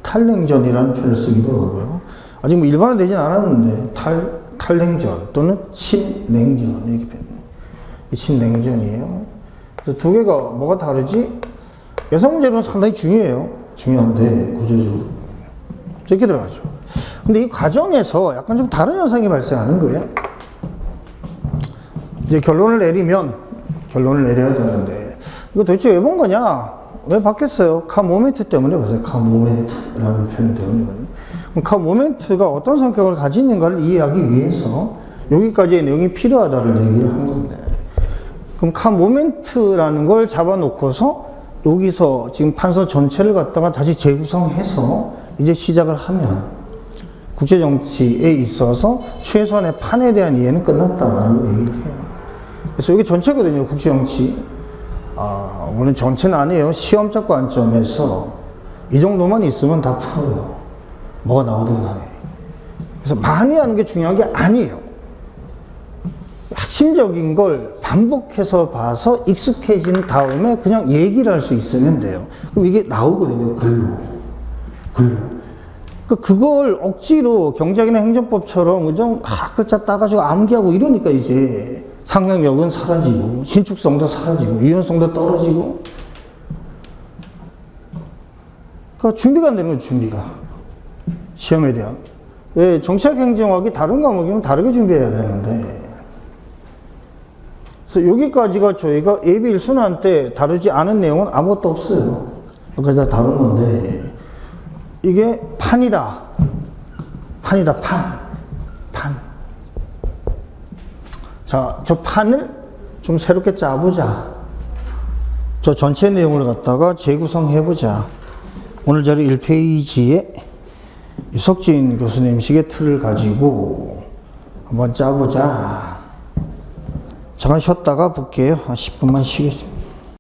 탈냉전이라는 표현을 쓰기도 하고요. 아직 뭐 일반화되진 않았는데 탈냉전 또는 신냉전 이렇게 표현해요. 신냉전이에요. 그래서 두 개가 뭐가 다르지? 여성 문제는 상당히 중요한데 구조적으로 이렇게 들어가죠. 근데 이 과정에서 약간 좀 다른 현상이 발생하는 거예요. 이제 결론을 내려야 되는데 이거 도대체 왜 본 거냐? 왜 바뀌었어요? 카 모멘트 때문에 봤어요. 카 모멘트라는 표현 때문에. 그럼 카 모멘트가 어떤 성격을 가지는가를 이해하기 위해서 여기까지의 내용이 필요하다를 얘기를 한 건데 그럼 카 모멘트라는 걸 잡아놓고서 여기서 지금 판서 전체를 갖다가 다시 재구성해서 이제 시작을 하면 국제정치에 있어서 최소한의 판에 대한 이해는 끝났다라고 얘기를 해요. 그래서 이게 전체거든요. 국제정치. 오늘 전체는 아니에요. 시험적 관점에서 이 정도만 있으면 다 풀어요. 뭐가 나오든 간에. 그래서 많이 하는 게 중요한 게 아니에요. 핵심적인 걸 반복해서 봐서 익숙해진 다음에 그냥 얘기를 할 수 있으면 돼요. 그럼 이게 나오거든요. 글로. 그걸 억지로 경제학이나 행정법처럼 좀 글자 따가지고 암기하고 이러니까 이제 상상력은 사라지고 신축성도 사라지고 유연성도 떨어지고 그러니까 준비가 안 되는 거죠. 준비가 시험에 대한 왜 정치학 행정학이 다른 과목이면 다르게 준비해야 되는데 그래서 여기까지가 저희가 예비 1순환 때 다루지 않은 내용은 아무것도 없어요. 여기까지 다 다룬 건데 이게 판이다. 판. 자, 저 판을 좀 새롭게 짜보자. 저 전체 내용을 갖다가 재구성해보자. 오늘 자료 1페이지에 유석진 교수님 식의 틀을 가지고 한번 짜보자. 잠깐 쉬었다가 볼게요. 한 10분만 쉬겠습니다.